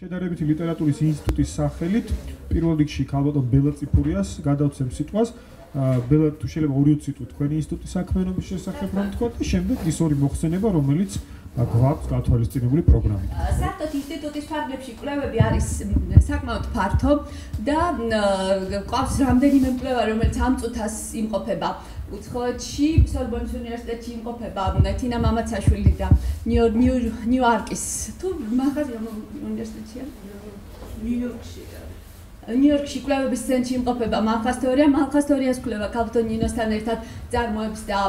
შედარებითი ლიტერატურის ინსტიტუტის სახელით პირველ რიგში ქალბატონ ბელა წიფურიას გადავცემ სიტყვას. ბელა თუ შეიძლება 2 სიტყვით თქვენი ინსტიტუტის საქმიანობის შესახებ რომ თქვათ და შემდეგ ის ორი მოხსენება, რომელიც გვაქვს გათვალისწინებული პროგრამით. საერთოდ ინსტიტუტის ფარგლებში კვლევები არის საკმაოდ ფართო და გვყავს რამდენიმე მკვლევარი, რომელიც ამ წუთას იმყოფება უცხოეთში, სორბონის უნივერსიტეტში იმყოფება თინა მამაცაშვილი და ნიუ-იორკის თუ მაღაზია უნივერსიტეტია? ნიუ-იორკში. ნიუ-იორკში კვლევების ცენტრში იმყოფება მალხას თეორიას კვლევა ქალბატონ ნინოსთან ერთად წარმოებს და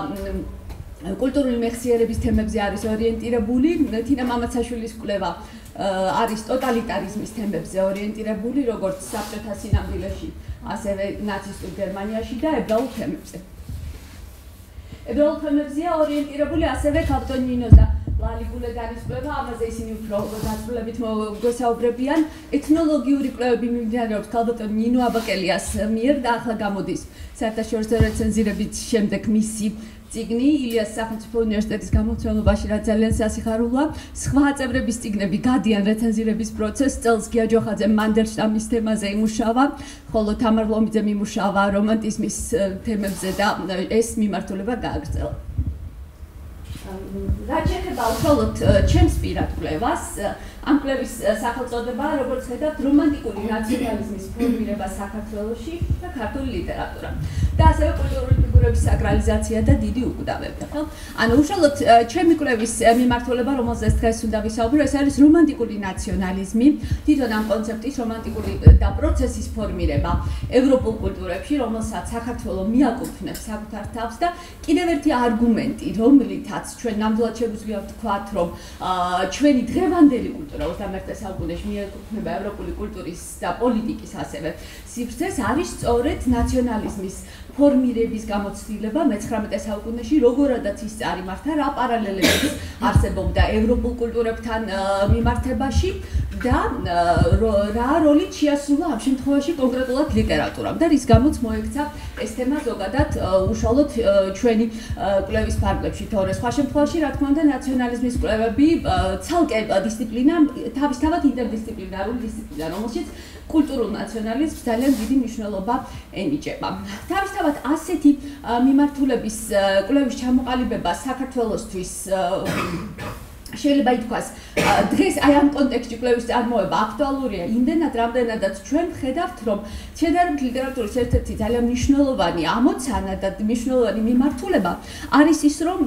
კულტურული მეხსიერების თემებზე არის ორიენტირებული, თინა მამაცაშვილის კვლევა არის ტოტალიტარიზმის თემებზე ორიენტირებული, როგორც საბჭოთა სინამდვილეში, ასევე ნაცისტურ გერმანიაში და ებრაულ თემებზე. ებრაულ თემებზეა ორიენტირებული ასევე ქალბატონ ნინოს და ლალი გულედანის კვლევა, ამაზე ისინი უფრო დაწვრილებით გვესაუბრებიან. ეთნოლოგიური კვლევები მიმდინარეობს ქალბატონ ნინო აბაკელიას მიერ და ახლა გამოდის საერთაშორისო რეცენზირების შემდეგ მისი წიგნი ილიას სახელმწიფო უნივერსიტეტის გამომცემლობაში, რაც ძალიან სასიხარულოა. სხვა წევრების წიგნები გადიან რეცენზირების პროცესს, წელს გია ჯოხაძე მანდელშტამის თემაზე იმუშავა, ხოლო თამარ ლომიძემ იმუშავა რომანტიზმის თემებზე და ეს მიმართულება გააგრძელა. რაც შეეხება უშუალოდ ჩემს პირად კვლევას, ამ კვლევის სახელწოდება, როგორც ხედავთ, რომანტიკული ნაციონალიზმის ფორმირება საქართველოში და ქართული ლიტერატურა. და ასევე კულტურული ფიგურების საკრალიზაცია და დიდი უკვდავება. ანუ უშუალოდ ჩემი კვლევის მიმართულება, რომელზეც დღეს უნდა ვისაუბრო, ეს არის რომანტიკული ნაციონალიზმი, თვითონ ამ კონცეფტის რომანტიკული და პროცესის ფორმირება ევროპულ კულტურებში, რომელსაც საქართველო მიაკუთვნებს საკუთარ თავს და კიდევ ერთი არგუმენტი, რომლითაც ჩვენ ნამდვილად შეგვიძლია ვთქვათ, რომ ჩვენი დღევანდელი კულტურა 21 საუკუნეში მიეკუთვნება ევროპული კულტურის და პოლიტიკის ასევე სივრცეს, არის სწორედ ნაციონალიზმის ფორმირების გამოცდილება მე-19 საუკუნეში, როგორადაც ის წარიმართა, რა პარალელებიც არსებობდა ევროპულ კულტურებთან მიმართებაში და რა როლით შეასრულა ამ შემთხვევაში კონკრეტულად ლიტერატურამ და რის გამოც მოექცა ეს თემა ზოგადად უშუალოდ ჩვენი კვლევის ფარგლებში. თორე სხვა შემთხვევაში, რა თქმა უნდა, ნაციონალიზმის კვლევები ცალკე დისციპლინა, თავისთავად ინტერდისციპლინარული დისციპლინა, რომელშიც კულტურულ ნაციონალიზმს ძალიან დიდი მნიშვნელობა ენიჭება. თავისთავად ასეთი მიმართულების კვლევის ჩამოყალიბება საქართველოსთვის შეიძლება ითქვას, დღეს აი ამ კონტექსტში კვლევის წარმოება აქტუალურია იმდენად, რამდენადაც ჩვენ ვხედავთ, რომ შედარებით ლიტერატურის ერთ-ერთი ძალიან მნიშვნელოვანი ამოცანა და მნიშვნელოვანი მიმართულება არის ის, რომ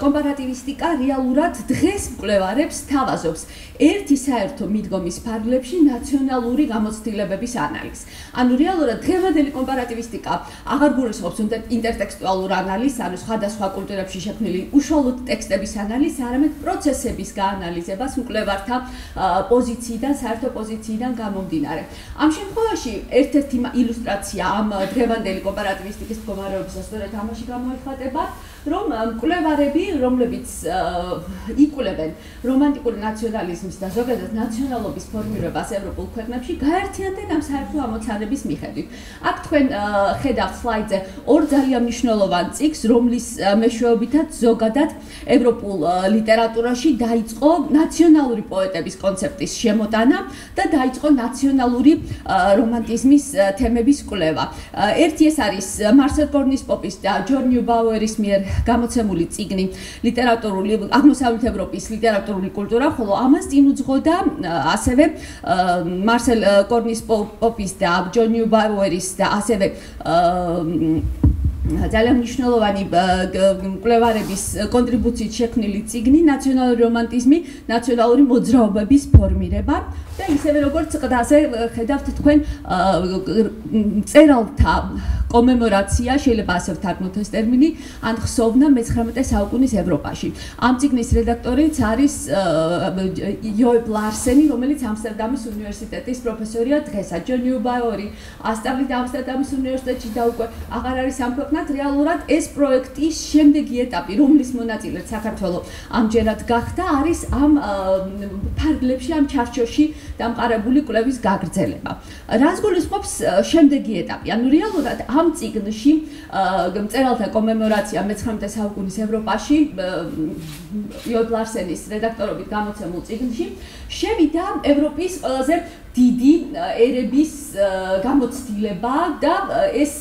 კომპარატივისტიკა რეალურად დღეს მკვლევარებს თავაზობს ერთი საერთო მიდგომის ფარგლებში ნაციონალური გამოცდილებების ანალიზს. ანუ რეალურად დღევანდელი კომპარატივისტიკა აღარ გულისხმობს ინტერტექსტუალურ ანალიზს, ანუ სხვადასხვა კულტურებში შექმნილი უშუალოდ ტექსტების ანალიზს, არამედ პროცესების გაანალიზებას მკვლევართა პოზიციიდან, საერთო პოზიციიდან გამომდინარე. ამ შემთხვევაში ერთ-ერთი ილუსტრაცია ამ დღევანდელი კომპარატივისტიკის მდგომარეობისა სწორედ ამაში გამოიხატება, რომ მკვლევარები, რომლებიც იკვლევენ რომანტიკული ნაციონალიზმის და ზოგადად ნაციონალობის ფორმირებას ევროპულ ქვეყნებში, გაერთიანდნენ ამ საერთო ამოცანების მიხედვით. აქ თქვენ ხედავთ სლაიდზე ორ ძალიან მნიშვნელოვან წიგნს, რომლის მეშვეობითაც ზოგადად ევროპულ ლიტერატურაში დაიწყო ნაციონალური პოეტების კონცეფტის შემოტანა და დაიწყო ნაციონალური რომანტიზმის თემების კვლევა. ერთი ეს არის მარსელ კორნის პოპის და ჯონ ნიუბაუერის მიერ გამოცემული წიგნი ლიტერატურული აღმოსავლეთ ევროპის ლიტერატურული კულტურა, ხოლო ამას წინ უძღოდა ასევე მარსელ კორნის პოპის და ჯონ ნიუბაუერის და ასევე ძალიან მნიშვნელოვანი მკვლევარების კონტრიბუციით შექმნილი წიგნი ნაციონალური რომანტიზმი, ნაციონალური მოძრაობების ფორმირება და ისევე როგორც ყდაზე ხედავთ თქვენ მწერალთა კომემორაცია, შეიძლება ასე ვთარგმნოთ ეს ტერმინი, ან ხსოვნა მე-19 საუკუნის ევროპაში. ამ წიგნის რედაქტორიც არის იოებ ლარსენი, რომელიც ამსტერდამის უნივერსიტეტის პროფესორია დღესაც. ჯონ ნიუბაუერი ასწავლიდა ამსტერდამის უნივერსიტეტში და უკვე აღარ არის ამ ქვეყნად. რეალურად ეს პროექტის შემდეგი ეტაპი, რომლის მონაწილეც საქართველოს ამჯერად გახდა, არის ამ ფარგლებში, ამ ჩარჩოში დამყარებული კვლევის გაგრძელება. რას გულისხმობს შემდეგი ეტაპი? ანუ რეალურად ამ წიგნში მწერალთა კომემორაცია მე-19 საუკუნის ევროპაში იოებ ლარსენის რედაქტორობით გამოცემულ წიგნში შევიდა ევროპის ყველაზე დიდი ერების გამოცდილება და ეს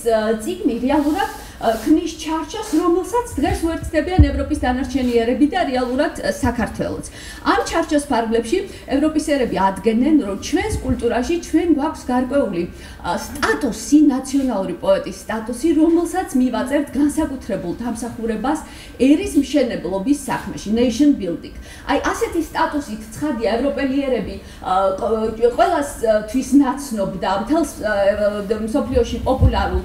წიგნი რეალურად ქმნის ჩარჩოს, რომელსაც დღეს უერთდებიან ევროპის დანარჩენი ერები და რეალურად საქართველოც. ამ ჩარჩოს ფარგლებში ევროპის ერები ადგენენ, რომ ჩვენს კულტურაში ჩვენ გვაქვს გარკვეული სტატუსი, ნაციონალური პოეტის სტატუსი, რომელსაც მივაწერთ განსაკუთრებულ დამსახურებას ერის მშენებლობის საქმეში, nation building. აი ასეთი სტატუსით ცხადია ევროპელი ერები ყველასთვის ნაცნობ და მთელს მსოფლიოში პოპულარულ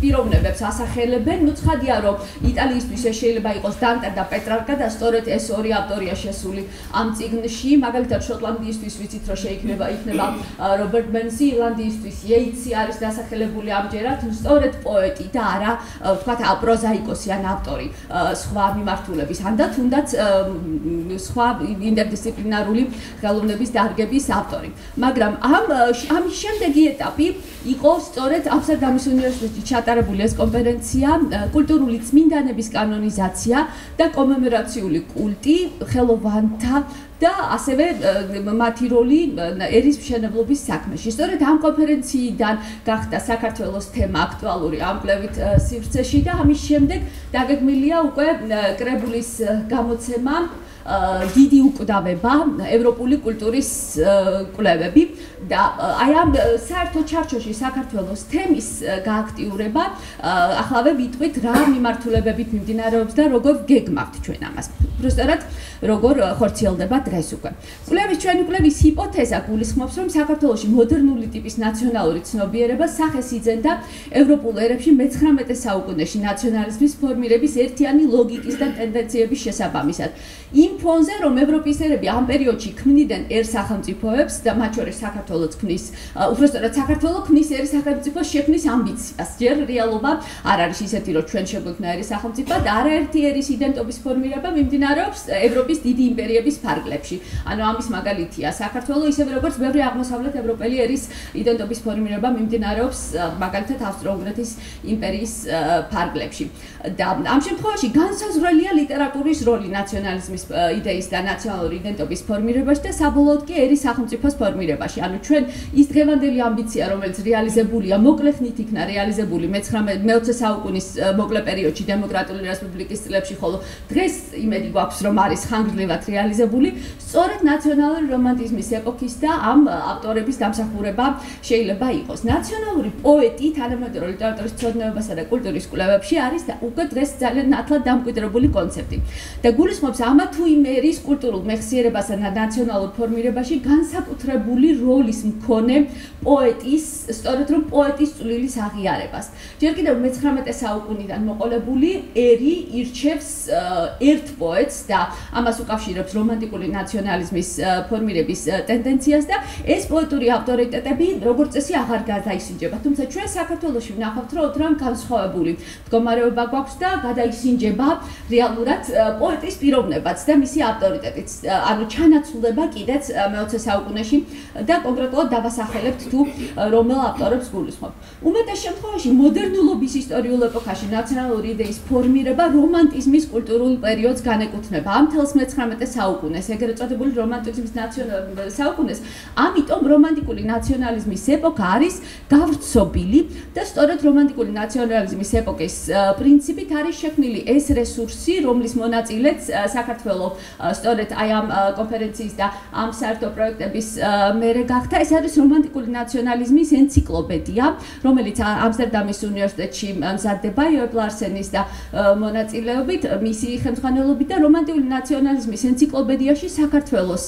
პიროვნებებს ახელებენ, ну ცხადია რომ იტალიისთვის შეიძლება იყოს დანტე და პეტრარკა და სწორედ ეს ორი ავტორია შესული ამ წიგნში, მაგალითად შოტლანდიისთვის ვიცით რომ იქნება რობერტ ბენსი, ირლანდიისთვის იეიტსი არის დასახელებული ამჯერად, სწორედ პოეტი და არა ვთქვათ პროზაიკოსი ან ავტორი სხვა მიმართულების, ან და თუნდაც სხვა ინტერდისციპლინარული ხელოვნების დარგების ავტორი. მაგრამ ამის შემდეგი ეტაპი იყო სწორედ ამსტერდამის უნივერსიტეტში ჩატარებული ეს კონფერენცია კულტურული წმინდანების კანონიზაცია და კომემორაციული კულტი ხელოვანთა და ასევე მათი როლი ერის მშენებლობის საქმეში. სწორედ ამ კონფერენციიდან გახდა საქართველოს თემა აქტუალური ამ კვლევით სივრცეში და ამის შემდეგ დაგეგმილია უკვე კრებულის გამოცემა დიდი უკვდავება ევროპული კულტურის კვლევები და აი ამ საერთო ჩარჩოში საქართველოს თემის გააქტიურება ახლავე ვიტყვით რა მიმართულებებით მიმდინარეობს და როგორ გეგმავთ ჩვენ ამას. უბრალოდ როგორ ხორციელდება დღეს უკვე. ჩვენი კვლევის ჰიპოთეზა გულისხმობს, რომ საქართველოში მოდერნული ტიპის ნაციონალური ცნობიერება სახეს იძენდა ევროპულ ერებში მე-19 საუკუნეში ნაციონალიზმის ფორმირების ერთიანი ლოგიკის და ტენდენციების შესაბამისად. იმ ფონზე, რომ ევროპის ერები ამ პერიოდში ქმნიდნენ ერთ-სახელმწიფოებს და მათ შორის საქართველოც ქმნის, უბრალოდ საქართველო ქმნის ერთ-სახელმწიფოს შექმნის ამბიციას. ჯერ რეალობა არ არის ისეთი, რომ ჩვენ შეგვექმნა ერთ-სახელმწიფო და არაერთი ერის იდენტობის ფორმირება მიმდინარეობს ევროპის დიდი იმპერიების ფარგლებში. ანუ ამის მაგალითია საქართველო, ისევე როგორც ბევრი აღმოსავლეთ ევროპელი ერის იდენტობის ფორმირება მიმდინარეობს მაგალითად ავსტრო-უნგრეთის იმპერიის ფარგლებში. და ამ შემთხვევაში განსაზღვრელია ლიტერატურის როლი ნაციონალიზმის იდეის და ნაციონალური იდენტობის ფორმირებაში და საბოლოოდ კი ერის სახელმწიფოს ფორმირებაში. ანუ ჩვენ ის დღევანდელი ამბიცია, რომელიც რეალიზებულია, მოკლე ხნით იქნა რეალიზებული მე-20 საუკუნის მოკლე პერიოდში დემოკრატიული რესპუბლიკის წლებში, ხოლო დღეს იმედი გვაქვს, რომ არის ხანგრძლივად რეალიზებული, სწორედ ნაციონალური რომანტიზმის ეპოქის და ამ ავტორების დამსახურება შეიძლება იყოს. ნაციონალური პოეტი თანამედროვე ლიტერატურის ცოდნებასა და კულტურის კვლევებში არის და უკვე დღეს ძალიან ნათლად დამკვიდრებული კონცეფტი. და გულისხმობს ამა თუ იმ ერის კულტურულ მეხსიერებასა და ნაციონალურ ფორმირებაში განსაკუთრებული როლის მქონე პოეტის, სწორედ რომ პოეტის წვლილის აღიარებას. ჯერ კიდევ მე-19 საუკუნიდან მოყოლებული ერი ირჩევს ერთ პოეტს და ამას უკავშირებს რომანტიკული ნაციონალიზმის ფორმირების ტენდენციას და ეს პოეტური ავტორიტეტები როგორც წესი აღარ გადაისინჯება. თუმცა ჩვენ საქართველოში ვნახავთ, რომ ოდრამ განსხვავებული მდგომარეობა გვაქვს და გადაისინჯება რეალურად პოეტის პიროვნებაც და მისი ავტორიტეტიც. ანუ ჩანაცვლდება კიდეც მე-20 საუკუნეში და კონკრეტულად დავასახელებთ თუ რომელ ავტორებს გულისხმობ. უმეტეს შემთხვევაში მოდერნულობის ისტორიულ ეპოქაში ნაციონალური იდეის ფორმირება რომანტიზმის კულტურულ პერიოდს განეკუთვნება. ამ თელს მე-19 საუკუნეს, ეგრეთ წოდებული რომანტიზმის საუკუნეს, ამიტომ რომანტიკული ნაციონალიზმის ეპოქა არის გავრცობილი და სწორედ რომანტიკული ნაციონალიზმის ეპოქის პრინციპით არის შექმნილი ეს რესურსი, რომლის მონაწილეც საქართველოს სწორედ აი ამ კონფერენციის და ამ საერთო პროექტების მერე გახდა. ეს არის რომანტიკული ნაციონალიზმის ენციკლოპედია, რომელიც ამსტერდამის უნივერსიტეტში მზადდება იოებ ლარსენის და მონაწილეობით, მისი ხელმძღვანელობით და რომანტიკული ნაციონალიზმის ენციკლოპედიაში საქართველოს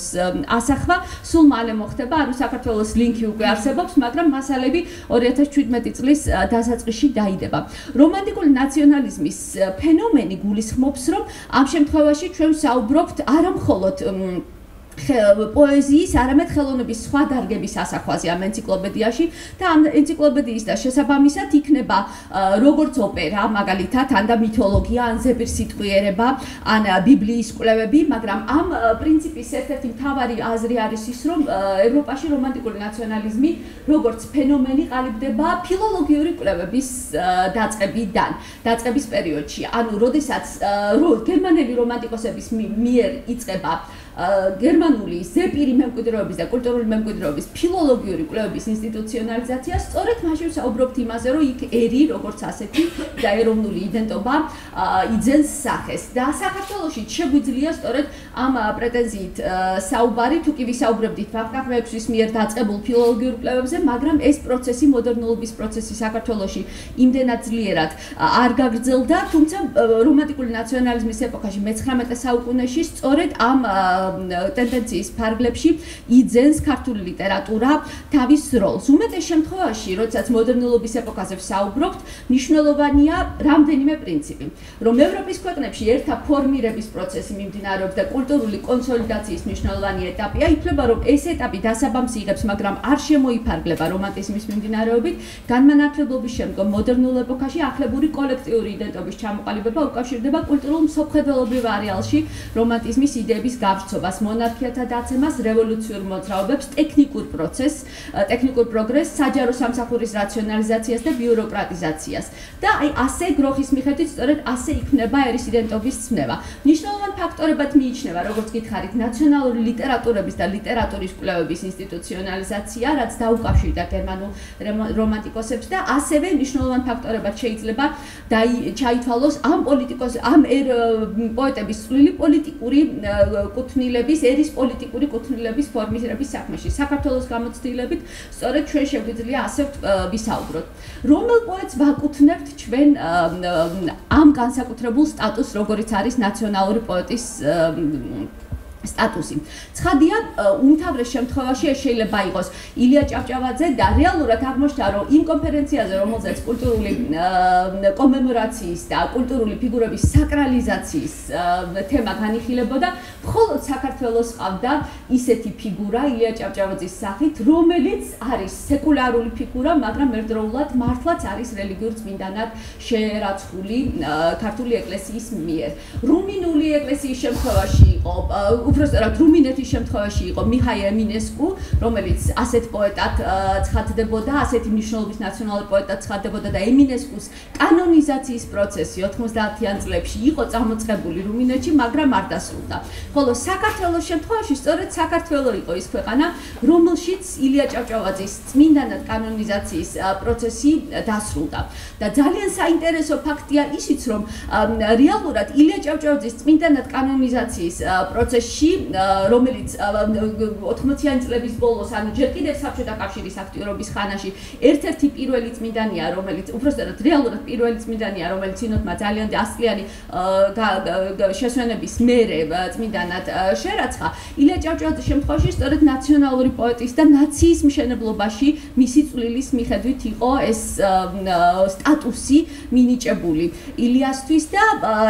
ასახვა სულ მალე მოხდება, ანუ საქართველოს ლინკი უკვე არსებობს, მაგრამ მასალები 2017 წლის დასაწყისში დაიდება. რომანტიკული ნაციონალიზმის ფენომენი გულისხმობს, რომ ამ შემთხვევაში ჩვენ საუბრობთ არა მხოლოდ პოეზიის, არამედ ხელოვნების სხვა დარგების ასახვაზე ამ ენციკლოპედიაში და ამ ენციკლოპედიის და შესაბამისად იქნება როგორც ოპერა, მაგალითად, ან და მითოლოგია, ან ზეპირსიტყვიერება, ან ბიბლიის კვლევები, მაგრამ ამ პრინციპის ერთ-ერთი მთავარი აზრი არის ის, რომ ევროპაში რომანტიკული ნაციონალიზმი როგორც ფენომენი ყალიბდება ფილოლოგიური კვლევების დაწყების პერიოდში. ანუ, როდესაც გერმანელი რომანტიკოსების მიერ იწყება გერმანული ზეპირი მემკვიდრეობის და კულტურული მემკვიდრეობის ფილოლოგიური კვლევების ინსტიტუციონალიზაცია, სწორედ მაშინ ვსაუბრობთ იმაზე, რომ იქ ერი როგორც ასეთი და ეროვნული იდენტობა იძენს სახეს. და საქართველოში შეგვიძლია სწორედ ამ პრეტენზიით საუბარი, თუ კი ვისაუბრებდით ვახტანგების მიერ დაწყებულ ფილოლოგიურ კვლევებზე, მაგრამ ეს პროცესი, მოდერნულობის პროცესი საქართველოში იმდენად ძლიერად არ გაგრძელდა, თუმცა რომანტიკული ნაციონალიზმის ეპოქაში მე-19 საუკუნეში სწორედ ამ ტენდენციის ფარგლებში იძენს ქართული ლიტერატურა თავის როლს. უმეტეს შემთხვევაში, როდესაც მოდერნულობის ეპოქაზე ვსაუბრობთ, მნიშვნელოვანია რამდენიმე პრინციპი, რომ ევროპის ქვეყნებში ერთა ფორმირების პროცესი მიმდინარეობს და კულტურული კონსოლიდაციის მნიშვნელოვანი ეტაპია, ითვლება, რომ ეს ეტაპი დასაბამს იღებს, მაგრამ არ შემოიფარგლება რომანტიზმის მიმდინარეობით, განმანათლებლობის შემდგომ მოდერნულ ეპოქაში ახლებური კოლექტიური იდენტობის ჩამოყალიბება უკავშირდება კულტურულ მსოფლმხედველობრივ არეალში რომანტიზმის იდეების გავრცობას, მონარქიათა დაცემას, რევოლუციურ მოძრაობებს, ტექნიკურ პროცესს, ტექნიკურ პროგრესს, საჯარო სამსახურის რაციონალიზაციას და ბიუროკრატიზაციას. და აი ასე გროხის მიხედვით სწორედ ასე იქნება ერის იდენტობის ცნევა. მნიშვნელოვან ფაქტორებად მიიჩნევა, როგორც გითხარით, ნაციონალური ლიტერატურების და ლიტერატურის კვლევების ინსტიტუციონალიზაცია, რაც დაუკავშირდა გერმანულ რომანტიკოსებს და ასევე მნიშვნელოვან ფაქტორებად შეიძლება ჩაითვალოს ამ პოეტების წვლილი პოლიტიკური კუთვნილების, ერის პოლიტიკური კუთვნილების ფორმირების საქმეში. საქართველოს გამოცდილებით სწორედ ჩვენ შეგვიძლია ასე ვისაუბროთ. რომელ პოეტს ვაკუთვნებთ ჩვენ ამ განსაკუთრებულ სტატუსს, როგორიც არის ნაციონალური პოეტის სტატუსი. ცხადია, უმთავრეს შემთხვევაში ეს შეიძლება იყოს ილია ჭავჭავაძე და რეალურად აღმოჩნდა, რომ იმ კონფერენციაზე, რომელზეც კულტურული კომემორაციის და კულტურული ფიგურების საკრალიზაციის თემა განიხილებოდა, მხოლოდ საქართველოს ყავდა ისეთი ფიგურა ილია ჭავჭავაძის სახით, რომელიც არის სეკულარული ფიგურა, მაგრამ ერთდროულად მართლაც არის რელიგიურ წმინდანად შეერაცხული ქართული ეკლესიის მიერ. რუმინული ეკლესიის შემთხვევაში იყო უბრალოდ რუმინეთის შემთხვევაში იყო მიხაილ ემინესკუ, რომელიც ასეთ პოეტად ცხადდებოდა, ასეთი მნიშვნელობის ნაციონალური პოეტად ცხადდებოდა და ემინესკუს კანონიზაციის პროცესი 90-იან წლებში იყო წამოწყებული რუმინეთში, მაგრამ არ დასრულდა. ხოლო საქართველოს შემთხვევაში სწორედ საქართველო იყო ის ქვეყანა, რომელშიც ილია ჭავჭავაძის წმინდანად კანონიზაციის პროცესი დასრულდა. და ძალიან საინტერესო ფაქტია ისიც, რომ რეალურად ილია ჭავჭავაძის წმინდანად კანონიზაციის პროცესში რომელიც 80-იან წლების ბოლოს, ანუ ჯერ კიდევ საბჭოთა კავშირის აქტიურობის ხანაში ერთ-ერთი პირველი წმინდანია, რომელიც უბრალოდ რეალურად პირველი წმინდანია, რომელიც სინოდმა ძალიან ასლიანი შესვენების მერე წმინდანად შერაცხა. ილია ჭავჭავაძის შემთხვევაში სწორედ ნაციონალური პოეტის და ნაციის მშენებლობაში მისი წვლილის მიხედვით იყო ეს სტატუსი მინიჭებული ილიასთვის და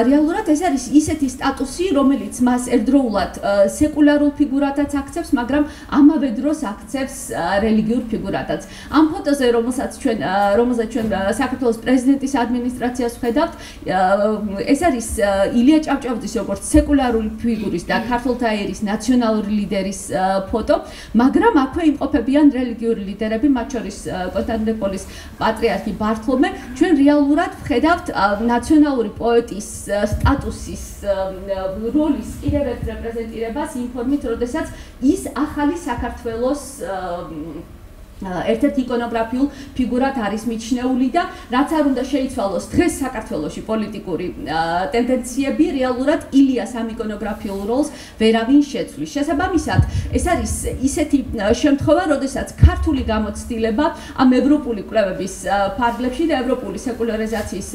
რეალურად ეს არის ისეთი სტატუსი, რომელიც მას ერთდროულად სეკულარულ ფიგურათაც აქცევს, მაგრამ ამავე დროს აქცევს რელიგიურ ფიგურათაც. ამ ფოტოზე, რომელსაც ჩვენ საქართველოს პრეზიდენტის ადმინისტრაციას ვხედავთ, ეს არის ილია ჭავჭავაძის როგორც სეკულარული ფიგურის და ქართულთა ერის ნაციონალური ლიდერის ფოტო, მაგრამ აქვე იმყოფებიან რელიგიური ლიდერები, მათ შორის კონსტანტინოპოლის პატრიარქი ბართლომე. ჩვენ რეალურად ვხედავთ ნაციონალური პოეტის სტატუსის როლის კიდევ ერთ რეპრეზენტირებას იმ ფორმით, როდესაც ის ახალი საქართველოს ერთ-ერთ იკონოგრაფიულ ფიგურად არის მიჩნეული და რაც არ უნდა შეიცვალოს დღეს საქართველოში პოლიტიკური ტენდენციები, რეალურად ილიას ამ იკონოგრაფიულ როლს ვერავინ შეცვლის. შესაბამისად, ეს არის ისეთი შემთხვევა, როდესაც ქართული გამოცდილება ამ ევროპული კვლევების ფარგლებში და ევროპული სეკულარიზაციის